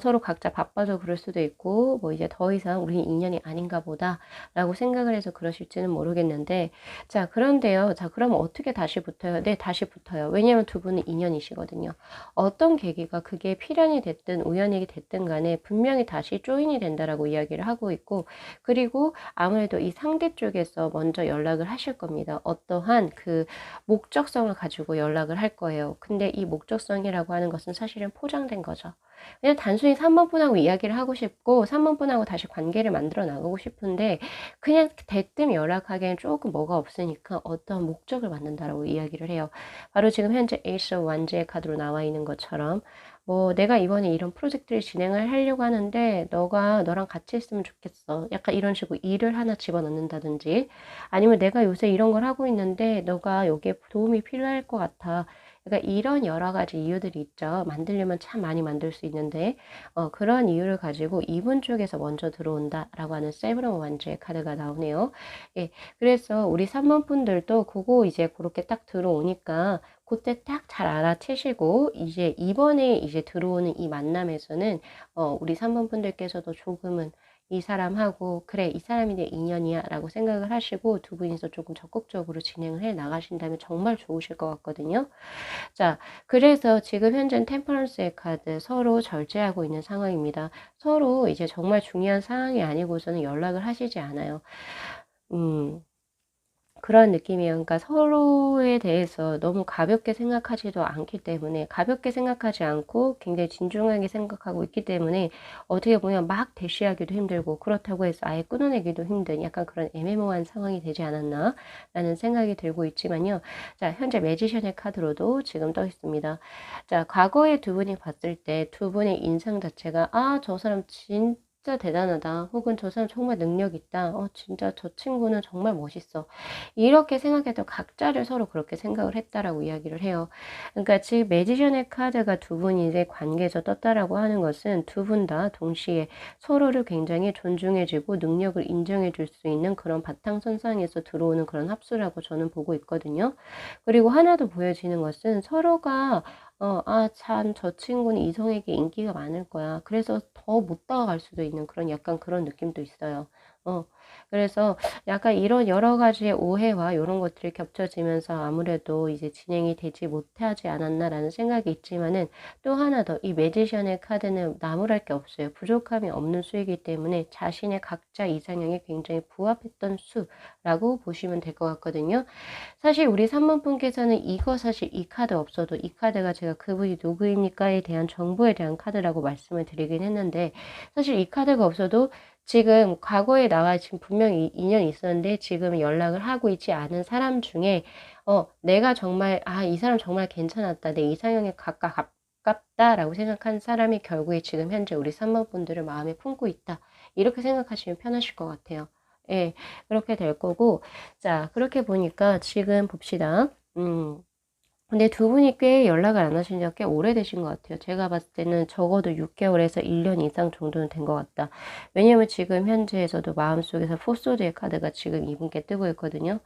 서로 각자 바빠서 그럴 수도 있고 뭐 이제 더 이상 우리 인연이 아닌가 보다 라고 생각을 해서 그러실지는 모르겠는데 자, 그런데요. 자, 그럼 어떻게 다시 붙어요? 네, 다시 붙어요. 왜냐면 두 분은 인연이시거든요. 어떤 계기가 그게 필연이 됐든 우연이 됐든 간에 분명히 다시 조인이 된다라고 이야기를 하고 있고 그리고 아무래도 이 상대 쪽에서 먼저 연락을 하실 겁니다. 어떠한 그 목적성을 가지고 연락을 할 거예요. 근데 이 목적성이라고 하는 것은 사실은 포장된 거죠. 그냥 단순히 3번분하고 이야기를 하고 싶고 3번분하고 다시 관계를 만들어 나가고 싶은데 그냥 대뜸 연락하기엔 조금 뭐가 없으니까 어떤 목적을 만든다라고 이야기를 해요. 바로 지금 현재 에이스 완제의 카드로 나와 있는 것처럼 뭐 내가 이번에 이런 프로젝트를 진행을 하려고 하는데 너랑 같이 했으면 좋겠어. 약간 이런 식으로 일을 하나 집어넣는다든지 아니면 내가 요새 이런 걸 하고 있는데 너가 여기에 도움이 필요할 것 같아. 그러니까 이런 여러 가지 이유들이 있죠. 만들려면 참 많이 만들 수 있는데 그런 이유를 가지고 이분 쪽에서 먼저 들어온다라고 하는 세브론 완주의 카드가 나오네요. 예, 그래서 우리 3번 분들도 그거 이제 그렇게 딱 들어오니까 그때 딱 잘 알아채시고 이제 이번에 이제 들어오는 이 만남에서는 우리 3번 분들께서도 조금은 이 사람하고 그래 이 사람이 내 인연이야 라고 생각을 하시고 두 분이서 조금 적극적으로 진행을 해 나가신다면 정말 좋으실 것 같거든요. 자, 그래서 지금 현재는 템퍼런스의 카드 서로 절제하고 있는 상황입니다. 서로 이제 정말 중요한 상황이 아니고서는 연락을 하시지 않아요. 그런 느낌이에요. 그러니까 서로에 대해서 너무 가볍게 생각하지도 않기 때문에 가볍게 생각하지 않고 굉장히 진중하게 생각하고 있기 때문에 어떻게 보면 막 대시하기도 힘들고 그렇다고 해서 아예 끊어내기도 힘든 약간 그런 애매모호한 상황이 되지 않았나 라는 생각이 들고 있지만요. 자, 현재 매지션의 카드로도 지금 떠 있습니다. 자, 과거에 두 분이 봤을 때 두 분의 인상 자체가 아, 저 사람 진짜 대단하다. 혹은 저 사람 정말 능력 있다. 진짜 저 친구는 정말 멋있어. 이렇게 생각해도 각자를 서로 그렇게 생각을 했다라고 이야기를 해요. 그러니까 지금 매지션의 카드가 두 분이 이제 관계에서 떴다라고 하는 것은 두 분 다 동시에 서로를 굉장히 존중해주고 능력을 인정해줄 수 있는 그런 바탕선상에서 들어오는 그런 합수라고 저는 보고 있거든요. 그리고 하나 더 보여지는 것은 서로가 참, 저 친구는 이성에게 인기가 많을 거야. 그래서 더 못 다가갈 수도 있는 그런 약간 그런 느낌도 있어요. 그래서 약간 이런 여러 가지의 오해와 이런 것들이 겹쳐지면서 아무래도 이제 진행이 되지 못하지 않았나라는 생각이 있지만은 또 하나 더 이 매지션의 카드는 나무랄 게 없어요. 부족함이 없는 수이기 때문에 자신의 각자 이상형에 굉장히 부합했던 수라고 보시면 될 것 같거든요. 사실 우리 3번 분께서는 이거 사실 이 카드 없어도 이 카드가 제가 그분이 누구입니까에 대한 정보에 대한 카드라고 말씀을 드리긴 했는데 사실 이 카드가 없어도 지금 과거에 나와 지금 분명히 인연이 있었는데 지금 연락을 하고 있지 않은 사람 중에 내가 정말 이 사람 정말 괜찮았다. 내 이상형에 가깝다라고 생각한 사람이 결국에 지금 현재 우리 3번 분들을 마음에 품고 있다. 이렇게 생각하시면 편하실 것 같아요. 예, 그렇게 될 거고 자, 그렇게 보니까 지금 봅시다. 근데 두 분이 꽤 연락을 안 하신 지가 꽤 오래되신 것 같아요. 제가 봤을 때는 적어도 6개월에서 1년 이상 정도는 된 것 같다. 왜냐면 지금 현재에서도 마음속에서 포소드의 카드가 지금 이분께 뜨고 있거든요.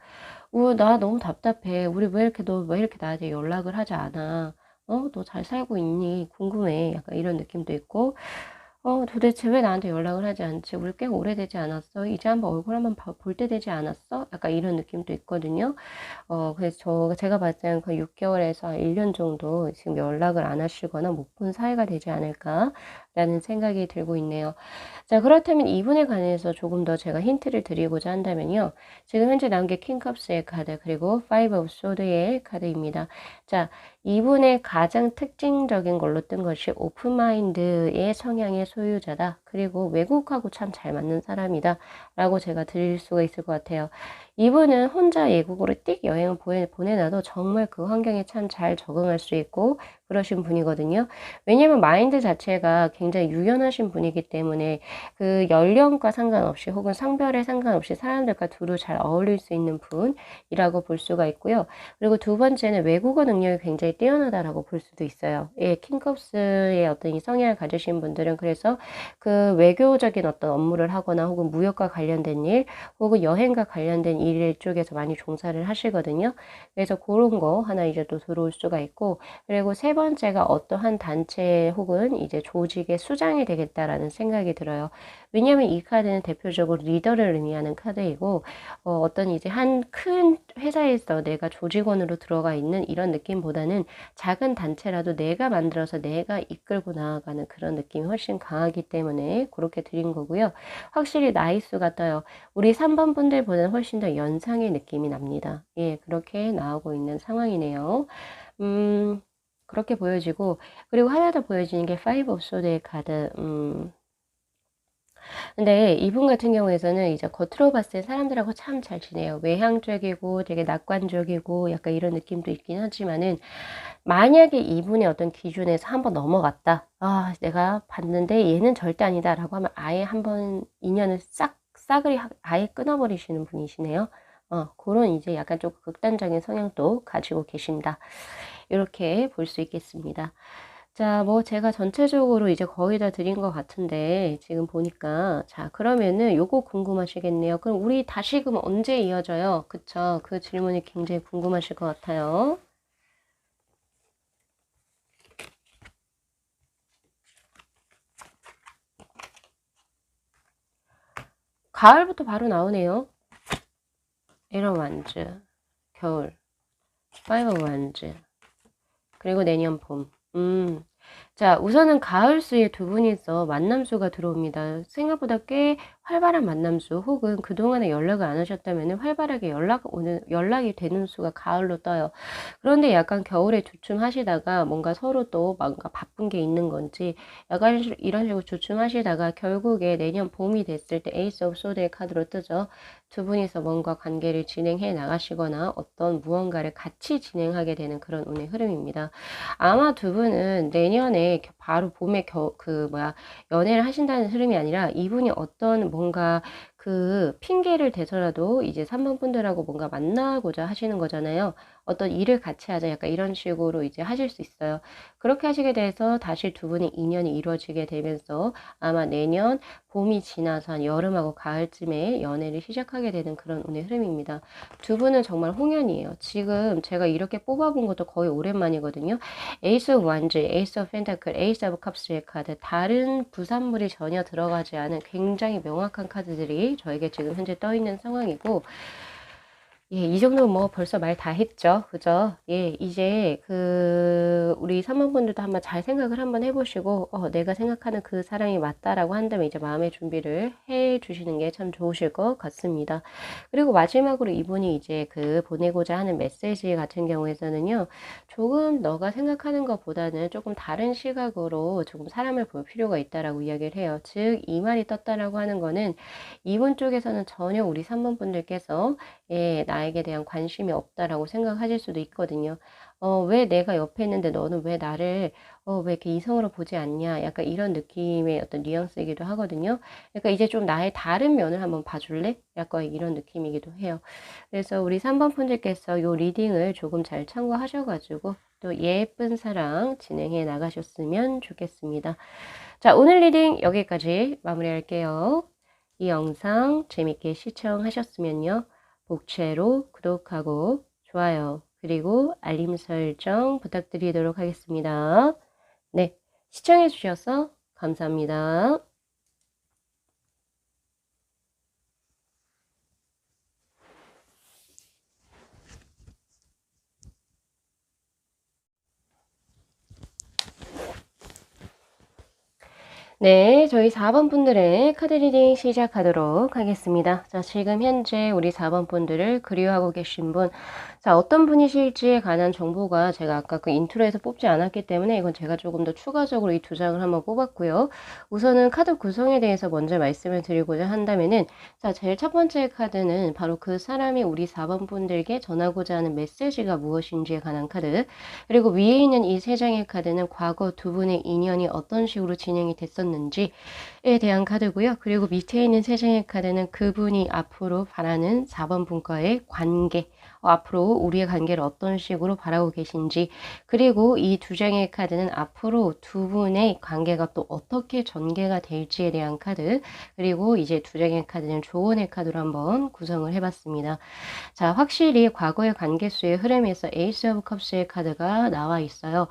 나 너무 답답해. 우리 너 왜 이렇게 나한테 연락을 하지 않아? 너 잘 살고 있니? 궁금해. 약간 이런 느낌도 있고. 도대체 왜 나한테 연락을 하지 않지? 우리 꽤 오래되지 않았어? 이제 한번 얼굴 한번 볼 때 되지 않았어? 약간 이런 느낌도 있거든요. 그래서 제가 봤을 때는 그 6개월에서 1년 정도 지금 연락을 안 하시거나 못 본 사이가 되지 않을까라는 생각이 들고 있네요. 자, 그렇다면 이분에 관해서 조금 더 제가 힌트를 드리고자 한다면요. 지금 현재 나온 게 킹컵스의 카드, 그리고 파이브 오브 소드의 카드입니다. 자, 이분의 가장 특징적인 걸로 뜬 것이 오픈마인드의 성향의 소유자다. 그리고 외국하고 참 잘 맞는 사람이다. 라고 제가 드릴 수가 있을 것 같아요. 이분은 혼자 외국으로 띡 여행을 보내놔도 정말 그 환경에 참 잘 적응할 수 있고 그러신 분이거든요. 왜냐면 마인드 자체가 굉장히 유연하신 분이기 때문에 그 연령과 상관없이 혹은 성별에 상관없이 사람들과 두루 잘 어울릴 수 있는 분이라고 볼 수가 있고요. 그리고 두 번째는 외국어 능력이 굉장히 뛰어나다라고 볼 수도 있어요. 예, 킹컵스의 어떤 이 성향을 가지신 분들은 그래서 그 외교적인 어떤 업무를 하거나 혹은 무역과 관련된 일 혹은 여행과 관련된 일 쪽에서 많이 종사를 하시거든요. 그래서 그런 거 하나 이제 또 들어올 수가 있고, 그리고 세 번째가 어떠한 단체 혹은 이제 조직의 수장이 되겠다라는 생각이 들어요. 왜냐하면 이 카드는 대표적으로 리더를 의미하는 카드이고, 어떤 이제 한 큰 회사에서 내가 조직원으로 들어가 있는 이런 느낌보다는 작은 단체라도 내가 만들어서 내가 이끌고 나아가는 그런 느낌이 훨씬 강하기 때문에 그렇게 드린 거고요. 확실히 나이수가 떠요. 우리 3번 분들보다는 훨씬 더 연상의 느낌이 납니다. 예, 그렇게 나오고 있는 상황이네요. 그렇게 보여지고, 그리고 하나 더 보여지는 게 Five of Swords의 카드. 근데 이분 같은 경우에서는 이제 겉으로 봤을 때 사람들하고 참 잘 지내요. 외향적이고 되게 낙관적이고 약간 이런 느낌도 있긴 하지만은 만약에 이분의 어떤 기준에서 한번 넘어갔다. 아, 내가 봤는데 얘는 절대 아니다라고 하면 아예 한번 인연을 싸그리 아예 끊어버리시는 분이시네요. 그런 이제 약간 좀 극단적인 성향도 가지고 계신다. 이렇게 볼 수 있겠습니다. 자, 뭐 제가 전체적으로 이제 거의 다 드린 것 같은데 지금 보니까 자, 그러면은 요거 궁금하시겠네요. 그럼 우리 다시금 언제 이어져요? 그쵸? 그 질문이 굉장히 궁금하실 것 같아요. 가을부터 바로 나오네요. 에러 완즈, 겨울, 파이브 완즈, 그리고 내년 봄. 자, 우선은 가을수에 두 분이서 만남수가 들어옵니다. 생각보다 꽤 활발한 만남수 혹은 그동안에 연락을 안 하셨다면 활발하게 연락이 되는 수가 가을로 떠요. 그런데 약간 겨울에 주춤하시다가 뭔가 서로 또 뭔가 바쁜 게 있는 건지 약간 이런 식으로 주춤하시다가 결국에 내년 봄이 됐을 때 에이스 오브 소드의 카드로 뜨죠. 두 분이서 뭔가 관계를 진행해 나가시거나 어떤 무언가를 같이 진행하게 되는 그런 운의 흐름입니다. 아마 두 분은 내년에 바로 봄에 연애를 하신다는 흐름이 아니라 이분이 어떤 뭔가 그 핑계를 대서라도 이제 3번 분들하고 뭔가 만나고자 하시는 거잖아요. 어떤 일을 같이 하자 약간 이런 식으로 이제 하실 수 있어요. 그렇게 하시게 돼서 다시 두 분의 인연이 이루어지게 되면서 아마 내년 봄이 지나서 한 여름하고 가을쯤에 연애를 시작하게 되는 그런 운의 흐름입니다. 두 분은 정말 홍연이에요. 지금 제가 이렇게 뽑아본 것도 거의 오랜만이거든요. 에이스 오브 완즈, 에이스 오브 펜타클, 에이스 오브 컵스의 카드, 다른 부산물이 전혀 들어가지 않은 굉장히 명확한 카드들이 저에게 지금 현재 떠 있는 상황이고, 예, 이 정도면 뭐 벌써 말 다 했죠. 그죠? 예, 이제 우리 사모분들도 한번 잘 생각을 한번 해보시고, 내가 생각하는 그 사람이 맞다라고 한다면 이제 마음의 준비를 해 주시는 게 참 좋으실 것 같습니다. 그리고 마지막으로 이분이 이제 보내고자 하는 메시지 같은 경우에서는요, 조금 너가 생각하는 것보다는 조금 다른 시각으로 조금 사람을 볼 필요가 있다라고 이야기를 해요. 즉, 이 말이 떴다라고 하는 거는 이분 쪽에서는 전혀 우리 3번 분들께서 예, 나에게 대한 관심이 없다라고 생각하실 수도 있거든요. 왜 내가 옆에 있는데 너는 왜 나를, 왜 이렇게 이성으로 보지 않냐? 약간 이런 느낌의 어떤 뉘앙스이기도 하거든요. 그러니까 이제 좀 나의 다른 면을 한번 봐줄래? 약간 이런 느낌이기도 해요. 그래서 우리 3번 분들께서 요 리딩을 조금 잘 참고하셔가지고 또 예쁜 사랑 진행해 나가셨으면 좋겠습니다. 자, 오늘 리딩 여기까지 마무리할게요. 이 영상 재밌게 시청하셨으면요. 복채로 구독하고 좋아요 그리고 알림 설정 부탁드리도록 하겠습니다. 네, 시청해 주셔서 감사합니다. 네, 저희 4번 분들의 카드 리딩 시작하도록 하겠습니다. 자, 지금 현재 우리 4번 분들을 그리워하고 계신 분, 자, 어떤 분이실지에 관한 정보가 제가 아까 그 인트로에서 뽑지 않았기 때문에 이건 제가 조금 더 추가적으로 이 두 장을 한번 뽑았고요. 우선은 카드 구성에 대해서 먼저 말씀을 드리고자 한다면은, 자, 제일 첫 번째 카드는 바로 그 사람이 우리 4번 분들께 전하고자 하는 메시지가 무엇인지에 관한 카드, 그리고 위에 있는 이 세 장의 카드는 과거 두 분의 인연이 어떤 식으로 진행이 됐었는지에 대한 카드고요. 그리고 밑에 있는 세 장의 카드는 그분이 앞으로 바라는 4번 분과의 관계, 앞으로 우리의 관계를 어떤 식으로 바라고 계신지, 그리고 이 두 장의 카드는 앞으로 두 분의 관계가 또 어떻게 전개가 될지에 대한 카드, 그리고 이제 두 장의 카드는 조언의 카드로 한번 구성을 해봤습니다. 자, 확실히 과거의 관계수의 흐름에서 에이스 오브 컵스의 카드가 나와 있어요.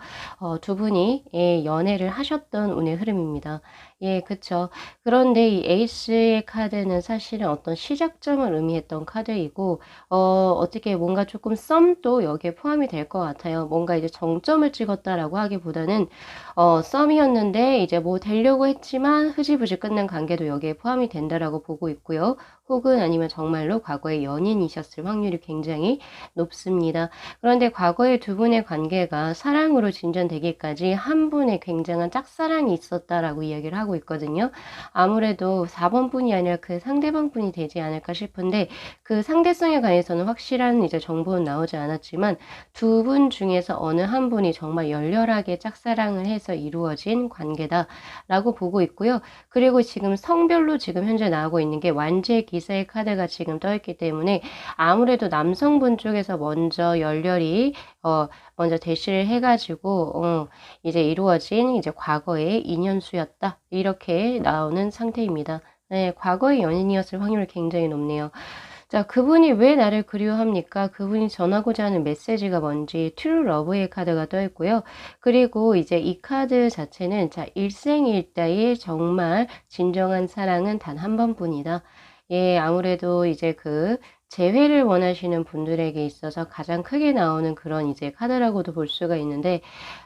두 분이 연애를 하셨던 운의 흐름입니다. 예, 그쵸. 그런데 이 에이스의 카드는 사실은 어떤 시작점을 의미했던 카드이고, 어떻게 뭔가 조금 썸도 여기에 포함이 될 것 같아요. 뭔가 이제 정점을 찍었다라고 하기보다는, 썸이었는데 이제 뭐 되려고 했지만 흐지부지 끝난 관계도 여기에 포함이 된다라고 보고 있고요. 혹은 아니면 정말로 과거의 연인이셨을 확률이 굉장히 높습니다. 그런데 과거의 두 분의 관계가 사랑으로 진전되기까지 한 분의 굉장한 짝사랑이 있었다라고 이야기를 하고 있거든요. 아무래도 4번 분이 아니라 그 상대방 분이 되지 않을까 싶은데 그 상대성에 관해서는 확실한 이제 정보는 나오지 않았지만 두 분 중에서 어느 한 분이 정말 열렬하게 짝사랑을 해서 이루어진 관계다라고 보고 있고요. 그리고 지금 성별로 지금 현재 나오고 있는 게 완제 기사의 카드가 지금 떠있기 때문에 아무래도 남성분 쪽에서 먼저 열렬히 먼저 대시를 해가지고 이제 이루어진 이제 과거의 인연수였다 이렇게 나오는 상태입니다. 네, 과거의 연인이었을 확률이 굉장히 높네요. 자, 그분이 왜 나를 그리워합니까? 그분이 전하고자 하는 메시지가 뭔지 트루 러브의 카드가 떠 있고요. 그리고 이제 이 카드 자체는 자, 일생일대의 정말 진정한 사랑은 단 한 번뿐이다. 예, 아무래도 이제 그 재회를 원하시는 분들에게 있어서 가장 크게 나오는 그런 이제 카드라고도 볼 수가 있는데,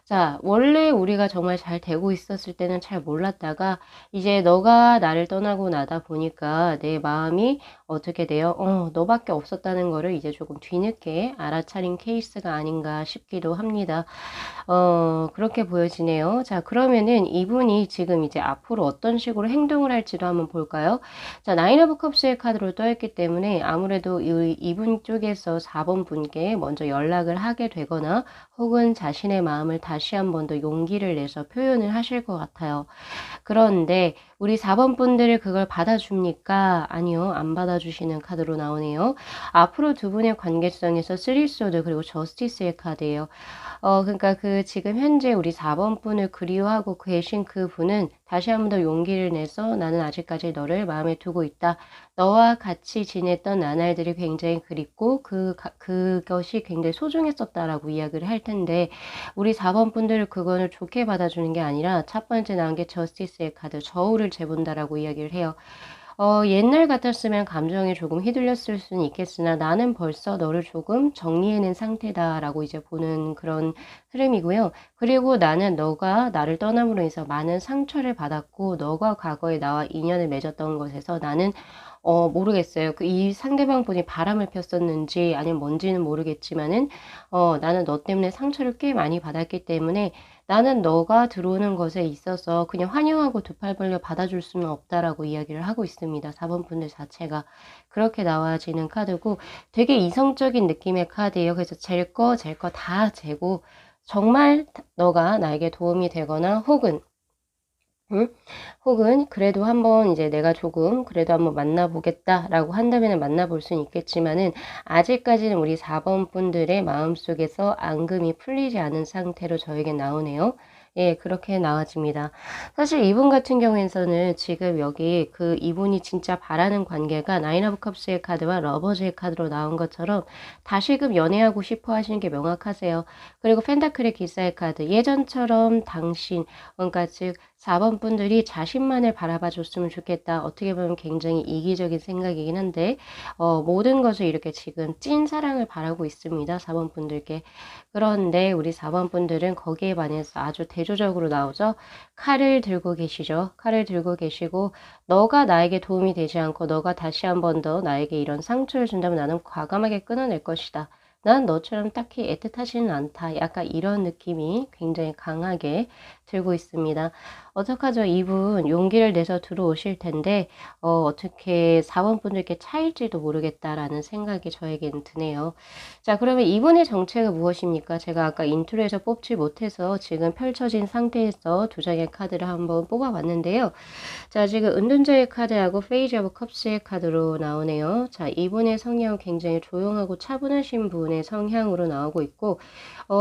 자, 원래 우리가 정말 잘 되고 있었을 때는 잘 몰랐다가 이제 너가 나를 떠나고 나다 보니까 내 마음이 어떻게 돼요? 너밖에 없었다는 거를 이제 조금 뒤늦게 알아차린 케이스가 아닌가 싶기도 합니다. 그렇게 보여지네요. 자, 그러면은 이분이 지금 이제 앞으로 어떤 식으로 행동을 할지도 한번 볼까요? 자, 나인 오브 컵스의 카드로 떠있기 때문에 아무래도 이분 쪽에서 4번 분께 먼저 연락을 하게 되거나 혹은 자신의 마음을 다시 한 번 더 용기를 내서 표현을 하실 것 같아요. 그런데 우리 4번 분들이 그걸 받아줍니까? 아니요, 안 받아주시는 카드로 나오네요. 앞으로 두 분의 관계성에서 쓰리소드 그리고 저스티스의 카드예요. 그러니까 그 지금 현재 우리 4번 분을 그리워하고 계신 그 분은 다시 한 번 더 용기를 내서 나는 아직까지 너를 마음에 두고 있다. 너와 같이 지냈던 나날들이 굉장히 그립고 그것이 굉장히 소중했었다라고 이야기를 할 텐데 우리 4번 분들을 그거를 좋게 받아주는 게 아니라 첫 번째 나온 게 저스티스의 카드, 저울을 재본다라고 이야기를 해요. 옛날 같았으면 감정에 조금 휘둘렸을 수는 있겠으나 나는 벌써 너를 조금 정리해낸 상태다라고 이제 보는 그런 흐름이고요. 그리고 나는 너가 나를 떠남으로 해서 많은 상처를 받았고 너가 과거에 나와 인연을 맺었던 것에서 나는 모르겠어요. 이 상대방 분이 바람을 폈었는지 아니면 뭔지는 모르겠지만은 나는 너 때문에 상처를 꽤 많이 받았기 때문에 나는 너가 들어오는 것에 있어서 그냥 환영하고 두 팔 벌려 받아줄 수는 없다라고 이야기를 하고 있습니다. 4번 분들 자체가. 그렇게 나와지는 카드고 되게 이성적인 느낌의 카드예요. 그래서 잴 거 다 재고 정말 너가 나에게 도움이 되거나 혹은 응? 혹은 그래도 한번 이제 내가 조금 그래도 한번 만나보겠다라고 한다면 만나볼 수는 있겠지만은 아직까지는 우리 4번 분들의 마음속에서 앙금이 풀리지 않은 상태로 저에게 나오네요. 예, 그렇게 나와집니다. 사실 이분 같은 경우에는 지금 여기 그 이분이 진짜 바라는 관계가 나인 오브 컵스의 카드와 러버즈의 카드로 나온 것처럼 다시금 연애하고 싶어 하시는 게 명확하세요. 그리고 펜타클의 기사의 카드 예전처럼 당신 그러니까 즉 4번 분들이 자신만을 바라봐 줬으면 좋겠다. 어떻게 보면 굉장히 이기적인 생각이긴 한데 모든 것을 이렇게 지금 찐 사랑을 바라고 있습니다. 4번 분들께. 그런데 우리 4번 분들은 거기에 반해서 아주 대조적으로 나오죠. 칼을 들고 계시죠. 칼을 들고 계시고 너가 나에게 도움이 되지 않고 너가 다시 한 번 더 나에게 이런 상처를 준다면 나는 과감하게 끊어낼 것이다. 난 너처럼 딱히 애틋하지는 않다. 약간 이런 느낌이 굉장히 강하게 들고 있습니다. 어떡하죠? 이분 용기를 내서 들어오실 텐데 어떻게 4번 분들께 차일지도 모르겠다라는 생각이 저에게는 드네요. 자, 그러면 이분의 정체가 무엇입니까? 제가 아까 인트로에서 뽑지 못해서 지금 펼쳐진 상태에서 두 장의 카드를 한번 뽑아봤는데요. 자, 지금 은둔자의 카드하고 페이지 오브 컵스의 카드로 나오네요. 자, 이분의 성향은 굉장히 조용하고 차분하신 분의 성향으로 나오고 있고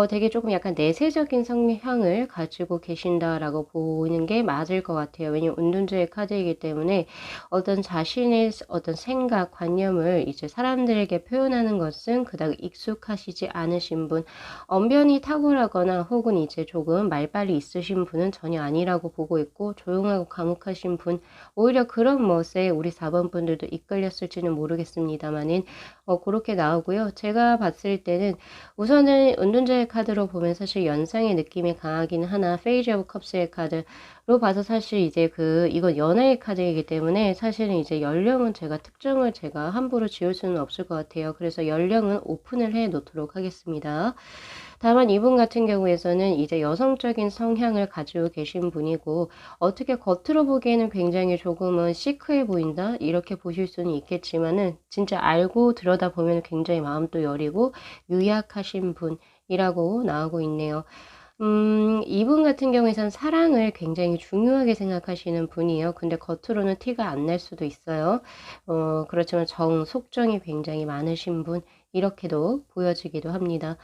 되게 조금 약간 내세적인 성향을 가지고 계신다라고 보이는 게 맞을 것 같아요. 왜냐면 은둔자의 카드이기 때문에 어떤 자신의 어떤 생각, 관념을 이제 사람들에게 표현하는 것은 그닥 익숙하시지 않으신 분, 언변이 탁월하거나 혹은 이제 조금 말빨이 있으신 분은 전혀 아니라고 보고 있고 조용하고 과묵하신 분, 오히려 그런 멋에 우리 4번 분들도 이끌렸을지는 모르겠습니다만은 그렇게 나오고요. 제가 봤을 때는 우선은 은둔자의 카드로 보면 사실 연상의 느낌이 강하긴 하나 페이지 오브 컵스의 카드로 봐서 사실 이제 이건 연애의 카드이기 때문에 사실은 이제 연령은 제가 특정을 제가 함부로 지을 수는 없을 것 같아요. 그래서 연령은 오픈을 해 놓도록 하겠습니다. 다만 이분 같은 경우에서는 이제 여성적인 성향을 가지고 계신 분이고 어떻게 겉으로 보기에는 굉장히 조금은 시크해 보인다 이렇게 보실 수는 있겠지만은 진짜 알고 들여다보면 굉장히 마음도 여리고 유약하신 분이라고 나오고 있네요. 이분 같은 경우에선 사랑을 굉장히 중요하게 생각하시는 분이에요. 근데 겉으로는 티가 안 날 수도 있어요. 그렇지만 속정이 굉장히 많으신 분, 이렇게도 보여지기도 합니다.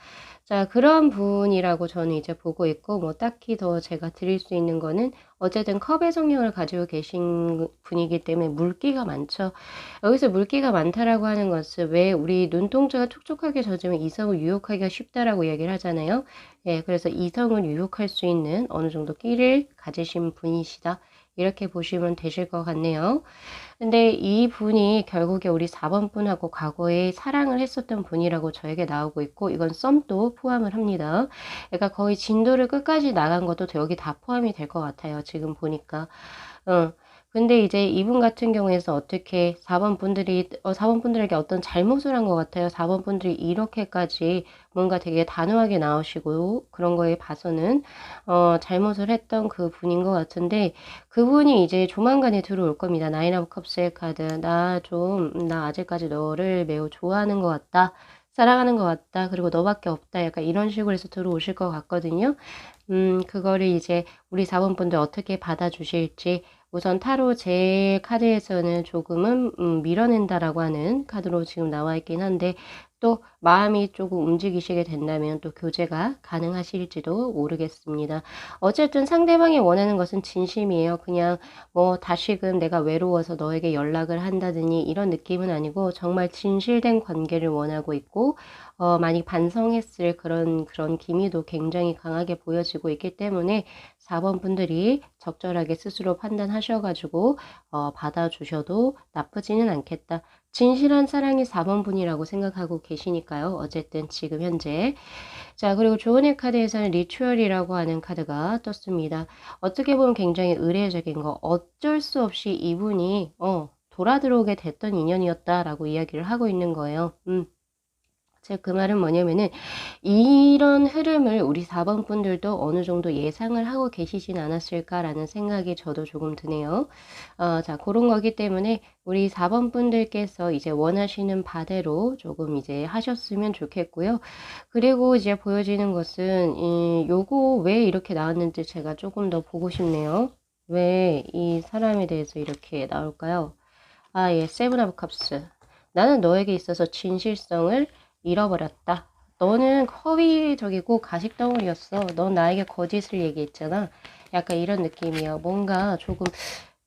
자, 그런 분이라고 저는 이제 보고 있고, 뭐 딱히 더 제가 드릴 수 있는 거는 어쨌든 컵의 성향을 가지고 계신 분이기 때문에 물기가 많죠. 여기서 물기가 많다라고 하는 것은 왜 우리 눈동자가 촉촉하게 젖으면 이성을 유혹하기가 쉽다라고 얘기를 하잖아요. 예, 그래서 이성을 유혹할 수 있는 어느 정도 끼를 가지신 분이시다. 이렇게 보시면 되실 것 같네요. 근데 이 분이 결국에 우리 4번 분하고 과거에 사랑을 했었던 분이라고 저에게 나오고 있고 이건 썸도 포함을 합니다. 그러니까 거의 진도를 끝까지 나간 것도 여기 다 포함이 될 것 같아요. 지금 보니까. 근데 이제 이분 같은 경우에서 어떻게 4번 분들이 4번 분들에게 어떤 잘못을 한 것 같아요. 4번 분들이 이렇게까지 뭔가 되게 단호하게 나오시고 그런 거에 봐서는 잘못을 했던 그 분인 것 같은데 그분이 이제 조만간에 들어올 겁니다. 나인 오브 컵스의 카드. 나 아직까지 너를 매우 좋아하는 것 같다. 사랑하는 것 같다. 그리고 너밖에 없다. 약간 이런 식으로 해서 들어오실 것 같거든요. 그거를 이제 우리 4번 분들 어떻게 받아주실지 우선 타로 제 카드에서는 조금은 밀어낸다라고 하는 카드로 지금 나와 있긴 한데 또 마음이 조금 움직이시게 된다면 또 교제가 가능하실지도 모르겠습니다. 어쨌든 상대방이 원하는 것은 진심이에요. 그냥 뭐 다시금 내가 외로워서 너에게 연락을 한다더니 이런 느낌은 아니고 정말 진실된 관계를 원하고 있고 많이 반성했을 그런 기미도 굉장히 강하게 보여지고 있기 때문에 4번 분들이 적절하게 스스로 판단하셔가지고 받아주셔도 나쁘지는 않겠다. 진실한 사랑이 4번 분이라고 생각하고 계시니까요. 어쨌든 지금 현재. 자, 그리고 조은의 카드에서는 리추얼이라고 하는 카드가 떴습니다. 어떻게 보면 굉장히 의례적인 거. 어쩔 수 없이 이분이 돌아 들어오게 됐던 인연이었다라고 이야기를 하고 있는 거예요. 제가 그 말은 뭐냐면은 이런 흐름을 우리 4번 분들도 어느 정도 예상을 하고 계시진 않았을까라는 생각이 저도 조금 드네요. 자, 그런 거기 때문에 우리 4번 분들께서 이제 원하시는 바대로 조금 이제 하셨으면 좋겠고요. 그리고 이제 보여지는 것은 요거 왜 이렇게 나왔는지 제가 조금 더 보고 싶네요. 왜 이 사람에 대해서 이렇게 나올까요? 예, 세븐 오브 컵스. 나는 너에게 있어서 진실성을 잃어버렸다. 너는 허위적이고 가식덩어리였어. 넌 나에게 거짓을 얘기했잖아. 약간 이런 느낌이에요. 뭔가 조금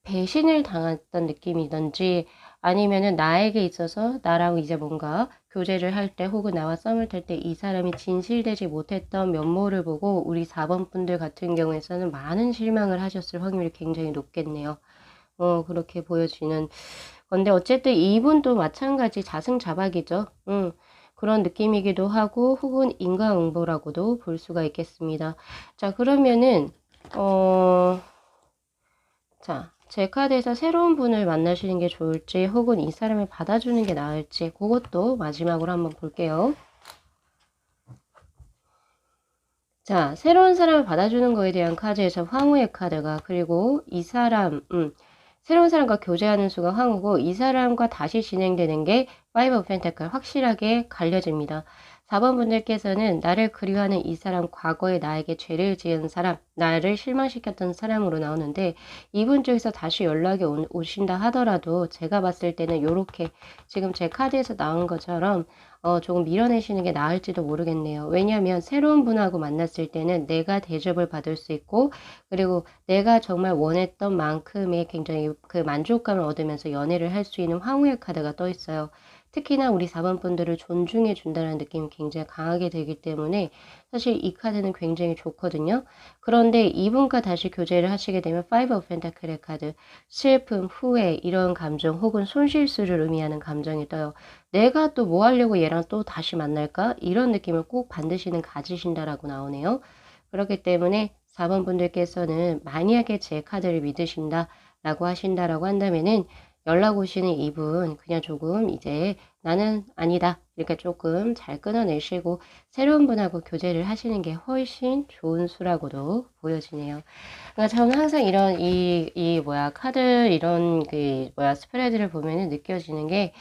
배신을 당했던 느낌이든지 아니면은 나에게 있어서 나랑 이제 뭔가 교제를 할 때 혹은 나와 썸을 탈 때 이 사람이 진실되지 못했던 면모를 보고 우리 4번 분들 같은 경우에서는 많은 실망을 하셨을 확률이 굉장히 높겠네요. 그렇게 보여지는 건데 어쨌든 이분도 마찬가지 자승자박이죠. 그런 느낌이기도 하고 혹은 인과응보라고도 볼 수가 있겠습니다. 자, 그러면은 자, 제 카드에서 새로운 분을 만나시는 게 좋을지 혹은 이 사람을 받아주는 게 나을지 그것도 마지막으로 한번 볼게요. 자, 새로운 사람을 받아주는 거에 대한 카드에서 황후의 카드가, 그리고 이 사람, 새로운 사람과 교제하는 수가 황후고, 이 사람과 다시 진행되는 게 파이브 오브 펜타클 확실하게 갈려집니다. 4번 분들께서는 나를 그리워하는 이 사람, 과거에 나에게 죄를 지은 사람, 나를 실망시켰던 사람으로 나오는데, 이분 쪽에서 다시 연락이 오신다 하더라도 제가 봤을 때는 이렇게 지금 제 카드에서 나온 것처럼 조금 밀어내시는 게 나을지도 모르겠네요. 왜냐하면 새로운 분하고 만났을 때는 내가 대접을 받을 수 있고, 그리고 내가 정말 원했던 만큼의 굉장히 그 만족감을 얻으면서 연애를 할 수 있는 황후의 카드가 떠 있어요. 특히나 우리 4번 분들을 존중해 준다는 느낌이 굉장히 강하게 들기 때문에 사실 이 카드는 굉장히 좋거든요. 그런데 이분과 다시 교제를 하시게 되면 파이브 오브 펜타클의 카드, 슬픔, 후회, 이런 감정 혹은 손실수를 의미하는 감정이 떠요. 내가 또 뭐 하려고 얘랑 또 다시 만날까? 이런 느낌을 꼭 반드시는 가지신다라고 나오네요. 그렇기 때문에 4번 분들께서는 만약에 제 카드를 믿으신다라고 하신다라고 한다면은 연락 오시는 이분 그냥 조금 이제 나는 아니다 이렇게 조금 잘 끊어내시고 새로운 분하고 교제를 하시는 게 훨씬 좋은 수라고도 보여지네요. 그러니까 저는 항상 이런 카드 이런 스프레드를 보면은 느껴지는 게,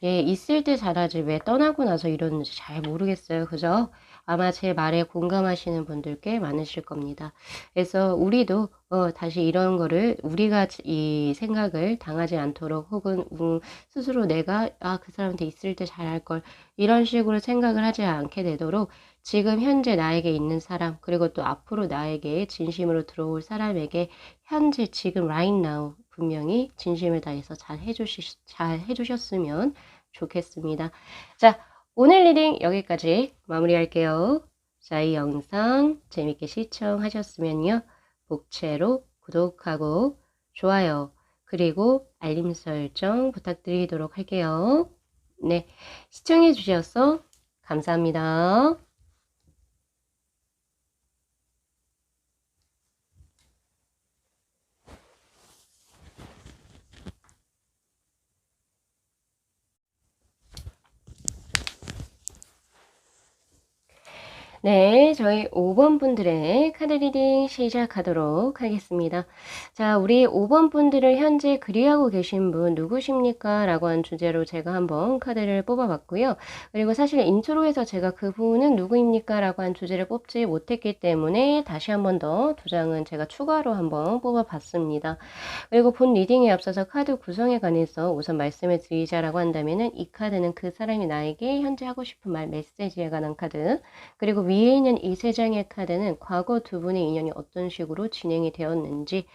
예, 있을 때 잘하지 왜 떠나고 나서 이러는지 잘 모르겠어요. 그죠? 아마 제 말에 공감하시는 분들 꽤 많으실 겁니다. 그래서 우리도 다시 이런 거를 우리가 이 생각을 당하지 않도록, 혹은 스스로 내가 그 사람한테 있을 때 잘할 걸, 이런 식으로 생각을 하지 않게 되도록 지금 현재 나에게 있는 사람, 그리고 또 앞으로 나에게 진심으로 들어올 사람에게 현재 지금 right now 분명히 진심을 다해서 잘 해주셨으면 좋겠습니다. 자, 오늘 리딩 여기까지 마무리할게요. 자, 이 영상 재밌게 시청하셨으면요, 복채로 구독하고 좋아요, 그리고 알림 설정 부탁드리도록 할게요. 네, 시청해 주셔서 감사합니다. 네, 저희 5번 분들의 카드 리딩 시작하도록 하겠습니다. 자, 우리 5번 분들을 현재 그리하고 계신 분 누구십니까? 라고 한 주제로 제가 한번 카드를 뽑아봤고요. 그리고 사실 인트로에서 제가 그분은 누구입니까? 라고 한 주제를 뽑지 못했기 때문에 다시 한 번 더 두 장은 제가 추가로 한번 뽑아봤습니다. 그리고 본 리딩에 앞서서 카드 구성에 관해서 우선 말씀을 드리자라고 한다면은, 이 카드는 그 사람이 나에게 현재 하고 싶은 말, 메시지에 관한 카드, 그리고 위에 있는 이 세 장의 카드는 과거 두 분의 인연이 어떤 식으로 진행이 되었는지,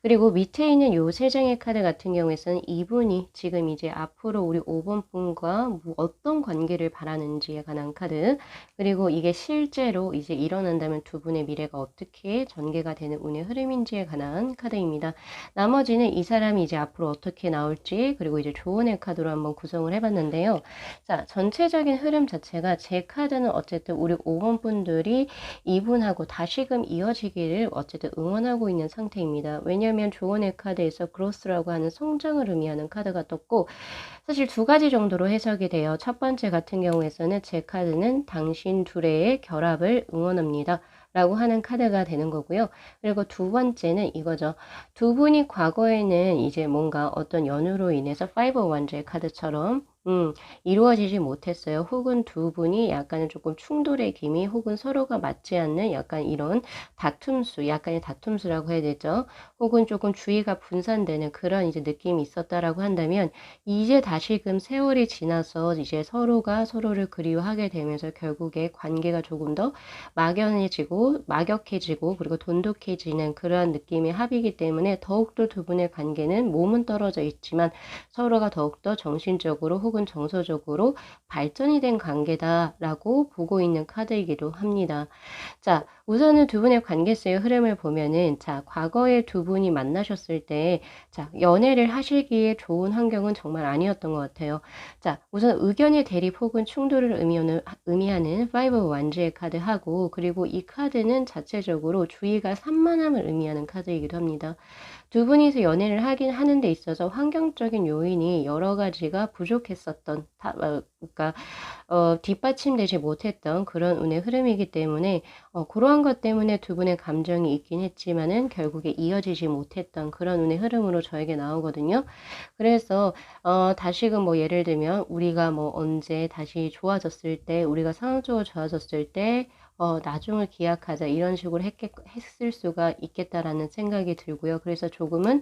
그리고 밑에 있는 요 세 장의 카드 같은 경우에서는 이분이 지금 이제 앞으로 우리 5번 분과 어떤 관계를 바라는지에 관한 카드, 그리고 이게 실제로 이제 일어난다면 두 분의 미래가 어떻게 전개가 되는 운의 흐름인지에 관한 카드입니다. 나머지는 이 사람이 이제 앞으로 어떻게 나올지, 그리고 이제 조언의 카드로 한번 구성을 해봤는데요. 자, 전체적인 흐름 자체가 제 카드는 어쨌든 우리 5번 분들이 이분하고 다시금 이어지기를 어쨌든 응원하고 있는 상태입니다. 왜냐하면 조언의 카드에서 그로스라고 하는 성장을 의미하는 카드가 떴고, 사실 두 가지 정도로 해석이 돼요. 첫 번째 같은 경우에서는 제 카드는 당신 둘의 결합을 응원합니다 라고 하는 카드가 되는 거고요. 그리고 두 번째는 이거죠. 두 분이 과거에는 이제 뭔가 어떤 연유로 인해서 파이브 원제의 카드처럼 이루어지지 못했어요. 혹은 두 분이 약간은 조금 충돌의 기미, 혹은 서로가 맞지 않는 약간 이런 다툼수, 약간의 다툼수라고 해야 되죠. 혹은 조금 주의가 분산되는 그런 이제 느낌이 있었다라고 한다면, 이제 다시금 세월이 지나서 이제 서로가 서로를 그리워하게 되면서 결국에 관계가 조금 더 막역해지고 그리고 돈독해지는 그러한 느낌의 합이기 때문에 더욱더 두 분의 관계는 몸은 떨어져 있지만 서로가 더욱더 정신적으로 혹은 정서적으로 발전이 된 관계다라고 보고 있는 카드이기도 합니다. 자, 우선은 두 분의 관계성의 흐름을 보면은, 자, 과거에 두 분이 만나셨을 때, 자, 연애를 하시기에 좋은 환경은 정말 아니었던 것 같아요. 자, 우선 의견의 대립 혹은 충돌을 의미하는 5 완즈의 카드하고, 그리고 이 카드는 자체적으로 주의가 산만함을 의미하는 카드이기도 합니다. 두 분이서 연애를 하긴 하는 데 있어서 환경적인 요인이 여러 가지가 부족했었던, 그러니까 뒷받침되지 못했던 그런 운의 흐름이기 때문에 그러한 것 때문에 두 분의 감정이 있긴 했지만은 결국에 이어지지 못했던 그런 운의 흐름으로 저에게 나오거든요. 그래서 다시금 뭐 예를 들면 우리가 뭐 언제 다시 좋아졌을 때, 우리가 상황적으로 좋아졌을 때 나중을 기약하자 이런 식으로 했을 수가 있겠다라는 생각이 들고요. 그래서 조금은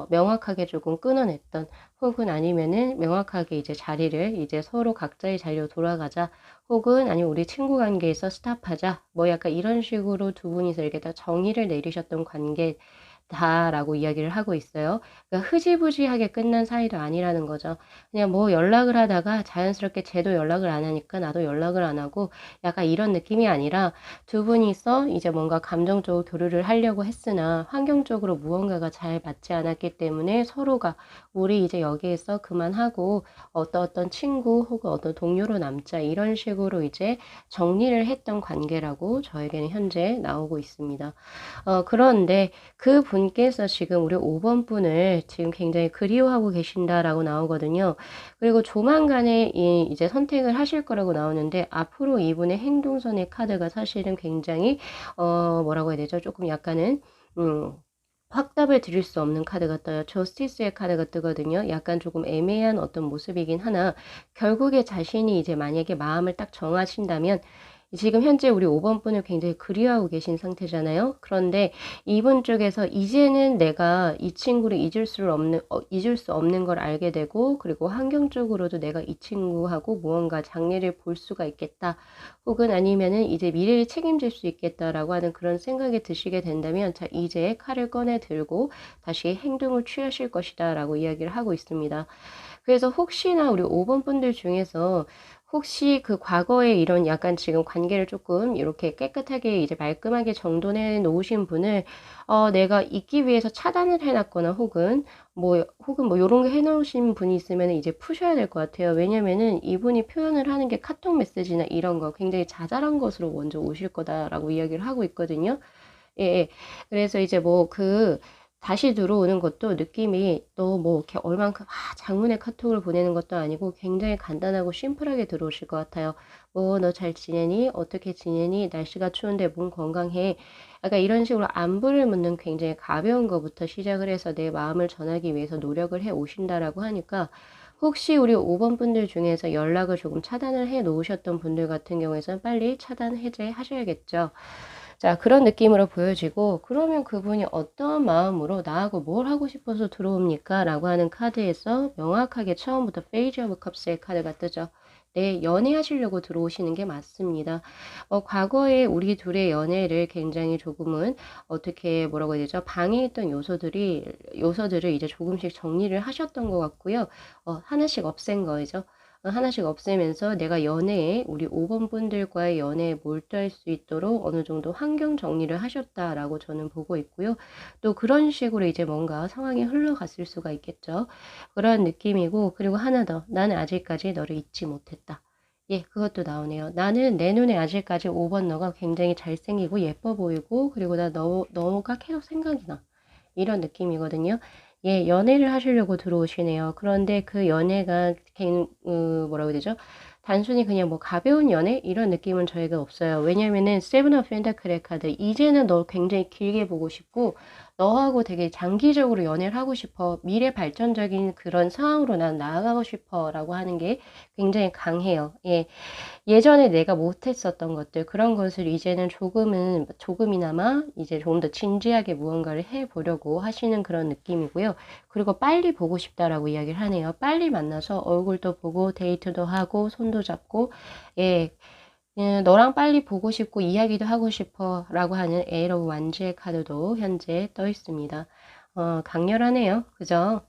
명확하게 조금 끊어냈던, 혹은 아니면은 명확하게 이제 자리를 이제 서로 각자의 자리로 돌아가자, 혹은 아니면 우리 친구 관계에서 스탑하자, 뭐 약간 이런 식으로 두 분이서 이렇게 다 정의를 내리셨던 관계 다라고 이야기를 하고 있어요. 그러니까 흐지부지하게 끝난 사이도 아니라는 거죠. 그냥 뭐 연락을 하다가 자연스럽게 쟤도 연락을 안 하니까 나도 연락을 안 하고 약간 이런 느낌이 아니라, 두 분이서 이제 뭔가 감정적으로 교류를 하려고 했으나 환경적으로 무언가가 잘 맞지 않았기 때문에 서로가 우리 이제 여기에서 그만하고 어떤 친구 혹은 어떤 동료로 남자, 이런 식으로 이제 정리를 했던 관계라고 저에게는 현재 나오고 있습니다. 그런데 그 분께서 지금 우리 5번 분을 지금 굉장히 그리워하고 계신다라고 나오거든요. 그리고 조만간에 이제 선택을 하실 거라고 나오는데, 앞으로 이분의 행동선의 카드가 사실은 굉장히 뭐라고 해야 되죠? 조금 약간은 확답을 드릴 수 없는 카드가 떠요. 저스티스의 카드가 뜨거든요. 약간 조금 애매한 어떤 모습이긴 하나, 결국에 자신이 이제 만약에 마음을 딱 정하신다면, 지금 현재 우리 5번 분을 굉장히 그리워하고 계신 상태잖아요. 그런데 이분 쪽에서 이제는 내가 이 친구를 잊을 수 없는 걸 알게 되고, 그리고 환경적으로도 내가 이 친구하고 무언가 장래를 볼 수가 있겠다, 혹은 아니면은 이제 미래를 책임질 수 있겠다라고 하는 그런 생각이 드시게 된다면, 자, 이제 칼을 꺼내 들고 다시 행동을 취하실 것이다 라고 이야기를 하고 있습니다. 그래서 혹시나 우리 5번 분들 중에서 혹시 그 과거에 이런 약간 지금 관계를 조금 이렇게 깨끗하게 이제 말끔하게 정돈해 놓으신 분을 내가 잊기 위해서 차단을 해 놨거나, 혹은 뭐 요런 거 해 놓으신 분이 있으면 이제 푸셔야 될 것 같아요. 왜냐면은 이분이 표현을 하는 게 카톡 메시지나 이런 거 굉장히 자잘한 것으로 먼저 오실 거다라고 이야기를 하고 있거든요. 예. 그래서 이제 다시 들어오는 것도 느낌이 또 뭐 이렇게 얼만큼 장문의 카톡을 보내는 것도 아니고 굉장히 간단하고 심플하게 들어오실 것 같아요. 뭐 "너 잘 지내니? 어떻게 지내니? 날씨가 추운데 몸 건강해?" 약간 이런 식으로 안부를 묻는 굉장히 가벼운 거부터 시작을 해서 내 마음을 전하기 위해서 노력을 해 오신다라고 하니까, 혹시 우리 5번 분들 중에서 연락을 조금 차단을 해 놓으셨던 분들 같은 경우에는 빨리 차단 해제하셔야겠죠. 자, 그런 느낌으로 보여지고, 그러면 그분이 어떤 마음으로 나하고 뭘 하고 싶어서 들어옵니까? 라고 하는 카드에서 명확하게 처음부터 페이지 오브 컵스의 카드가 뜨죠. 네, 연애하시려고 들어오시는 게 맞습니다. 과거에 우리 둘의 연애를 굉장히 조금은 어떻게 뭐라고 해야 되죠? 방해했던 요소들을 이제 조금씩 정리를 하셨던 것 같고요. 하나씩 없앤 거죠. 하나씩 없애면서 내가 우리 5번 분들과의 연애에 몰두할 수 있도록 어느 정도 환경 정리를 하셨다라고 저는 보고 있고요. 또 그런 식으로 이제 뭔가 상황이 흘러갔을 수가 있겠죠. 그런 느낌이고, 그리고 하나 더. 나는 아직까지 너를 잊지 못했다. 예, 그것도 나오네요. 나는 내 눈에 아직까지 5번 너가 굉장히 잘생기고 예뻐 보이고, 그리고 너가 계속 생각이 나. 이런 느낌이거든요. 예, 연애를 하시려고 들어오시네요. 그런데 그 연애가 뭐라고 해야 되죠? 단순히 그냥 뭐 가벼운 연애? 이런 느낌은 저희가 없어요. 왜냐면은 세븐 오브 펜타클의 카드, 이제는 너 굉장히 길게 보고 싶고 너하고 되게 장기적으로 연애를 하고 싶어, 미래 발전적인 그런 상황으로 난 나아가고 싶어 라고 하는 게 굉장히 강해요. 예. 예전에 내가 못했었던 것들, 그런 것을 이제는 조금이나마 이제 조금 더 진지하게 무언가를 해보려고 하시는 그런 느낌이고요. 그리고 빨리 보고 싶다라고 이야기를 하네요. 빨리 만나서 얼굴도 보고 데이트도 하고 손도 잡고, 예, 너랑 빨리 보고 싶고 이야기도 하고 싶어 라고 하는 에이 오브 완즈의 카드도 현재 떠 있습니다. 강렬하네요. 그죠?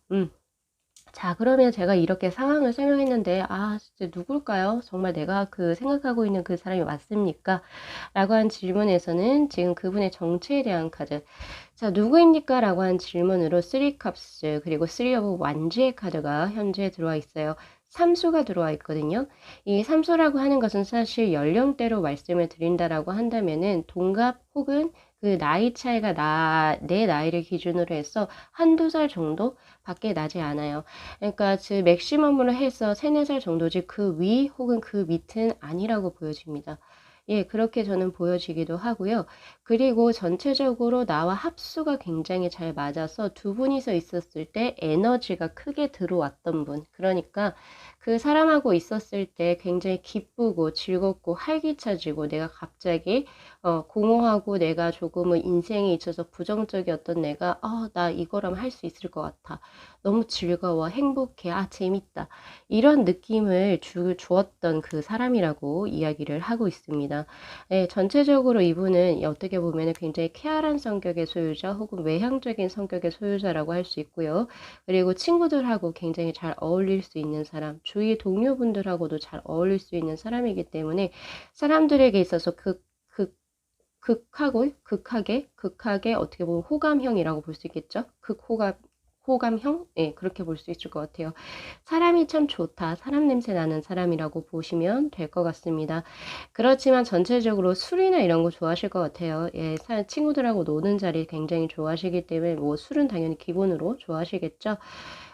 자, 그러면 제가 이렇게 상황을 설명했는데, 아, 진짜 누굴까요? 정말 내가 그 생각하고 있는 그 사람이 맞습니까? 라고 한 질문에서는 지금 그분의 정체에 대한 카드. 자, 누구입니까? 라고 한 질문으로 3 컵스, 그리고 3 오브 완즈의 카드가 현재 들어와 있어요. 삼수가 들어와 있거든요. 이 삼수라고 하는 것은 사실 연령대로 말씀을 드린다라고 한다면은 동갑 혹은 그 나이 차이가 내 나이를 기준으로 해서 한두 살 정도 밖에 나지 않아요. 그러니까 그 맥시멈으로 해서 3, 4살 정도지 그 위 혹은 그 밑은 아니라고 보여집니다. 예, 그렇게 저는 보여지기도 하고요. 그리고 전체적으로 나와 합수가 굉장히 잘 맞아서 두 분이서 있었을 때 에너지가 크게 들어왔던 분. 그러니까 그 사람하고 있었을 때 굉장히 기쁘고 즐겁고 활기차지고 내가 갑자기 공허하고 내가 조금은 인생에 있어서 부정적이었던 내가 나 이거라면 할 수 있을 것 같아. 너무 즐거워. 행복해. 아, 재밌다. 이런 느낌을 주었던 그 사람이라고 이야기를 하고 있습니다. 네, 전체적으로 이분은 어떻게 보면 굉장히 쾌활한 성격의 소유자 혹은 외향적인 성격의 소유자라고 할 수 있고요. 그리고 친구들하고 굉장히 잘 어울릴 수 있는 사람, 주위 동료분들하고도 잘 어울릴 수 있는 사람이기 때문에 사람들에게 있어서 극하게 어떻게 보면 호감형이라고 볼 수 있겠죠? 호감형? 예, 그렇게 볼 수 있을 것 같아요. 사람이 참 좋다. 사람 냄새 나는 사람이라고 보시면 될 것 같습니다. 그렇지만 전체적으로 술이나 이런 거 좋아하실 것 같아요. 예, 친구들하고 노는 자리 굉장히 좋아하시기 때문에 뭐 술은 당연히 기본으로 좋아하시겠죠.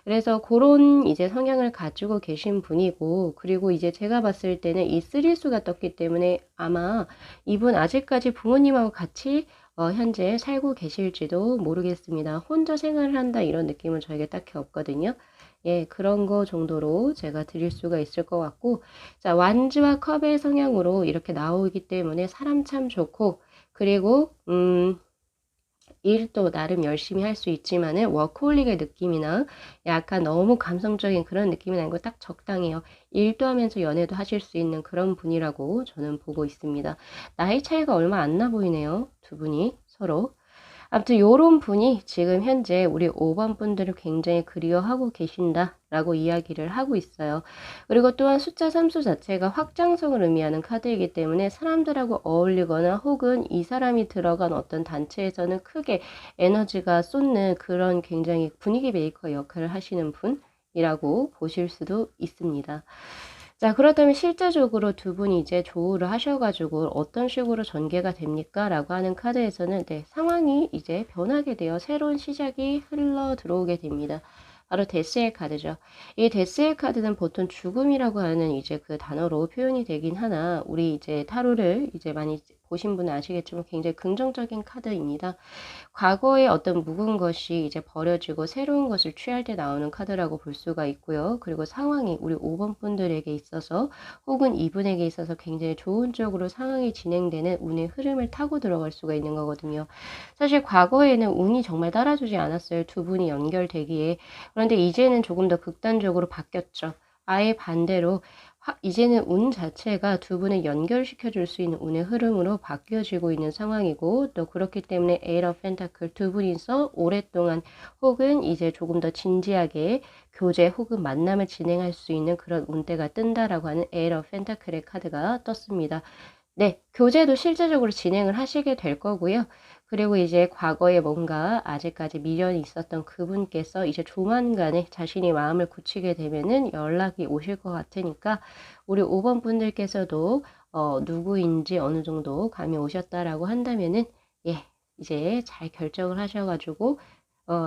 그래서 그런 이제 성향을 가지고 계신 분이고, 그리고 이제 제가 봤을 때는 이 쓰리수가 떴기 때문에 아마 이분 아직까지 부모님하고 같이 현재 살고 계실지도 모르겠습니다. 혼자 생활을 한다 이런 느낌은 저에게 딱히 없거든요. 예, 그런 거 정도로 제가 드릴 수가 있을 것 같고, 자, 완즈와 컵의 성향으로 이렇게 나오기 때문에 사람 참 좋고, 그리고 일도 나름 열심히 할 수 있지만은 워커홀릭의 느낌이나 약간 너무 감성적인 그런 느낌은 아니고 딱 적당해요. 일도 하면서 연애도 하실 수 있는 그런 분이라고 저는 보고 있습니다. 나이 차이가 얼마 안 나 보이네요. 두 분이 서로. 아무튼 요런 분이 지금 현재 우리 5번 분들을 굉장히 그리워하고 계신다라고 이야기를 하고 있어요. 그리고 또한 숫자 3수 자체가 확장성을 의미하는 카드이기 때문에 사람들하고 어울리거나 혹은 이 사람이 들어간 어떤 단체에서는 크게 에너지가 쏟는 그런 굉장히 분위기 메이커 역할을 하시는 분이라고 보실 수도 있습니다. 자, 그렇다면 실제적으로 두 분이 이제 조우를 하셔가지고 어떤 식으로 전개가 됩니까? 라고 하는 카드에서는 네, 상황이 이제 변하게 되어 새로운 시작이 흘러 들어오게 됩니다. 바로 데스의 카드죠. 이 데스의 카드는 보통 죽음이라고 하는 이제 그 단어로 표현이 되긴 하나, 우리 이제 타로를 이제 많이 보신 분은 아시겠지만 굉장히 긍정적인 카드입니다. 과거의 어떤 묵은 것이 이제 버려지고 새로운 것을 취할 때 나오는 카드라고 볼 수가 있고요. 그리고 상황이 우리 5번 분들에게 있어서 혹은 이분에게 있어서 굉장히 좋은 쪽으로 상황이 진행되는 운의 흐름을 타고 들어갈 수가 있는 거거든요. 사실 과거에는 운이 정말 따라주지 않았어요. 두 분이 연결되기에. 그런데 이제는 조금 더 극단적으로 바뀌었죠. 아예 반대로 이제는 운 자체가 두 분을 연결시켜 줄 수 있는 운의 흐름으로 바뀌어지고 있는 상황이고, 또 그렇기 때문에 에이트 오브 펜타클 두 분이서 오랫동안 혹은 이제 조금 더 진지하게 교제 혹은 만남을 진행할 수 있는 그런 운대가 뜬다라고 하는 에이트 오브 펜타클의 카드가 떴습니다. 네, 교제도 실제적으로 진행을 하시게 될 거고요. 그리고 이제 과거에 뭔가 아직까지 미련이 있었던 그분께서 이제 조만간에 자신이 마음을 굳히게 되면은 연락이 오실 것 같으니까 우리 5번 분들께서도 누구인지 어느 정도 감이 오셨다라고 한다면은 예, 이제 잘 결정을 하셔가지고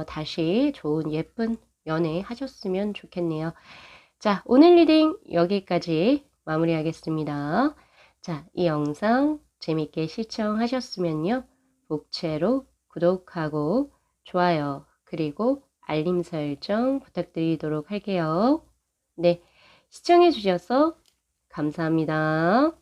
다시 좋은 예쁜 연애 하셨으면 좋겠네요. 자, 오늘 리딩 여기까지 마무리하겠습니다. 자, 이 영상 재밌게 시청하셨으면요. 복채로 구독하고 좋아요 그리고 알림 설정 부탁드리도록 할게요. 네, 시청해 주셔서 감사합니다.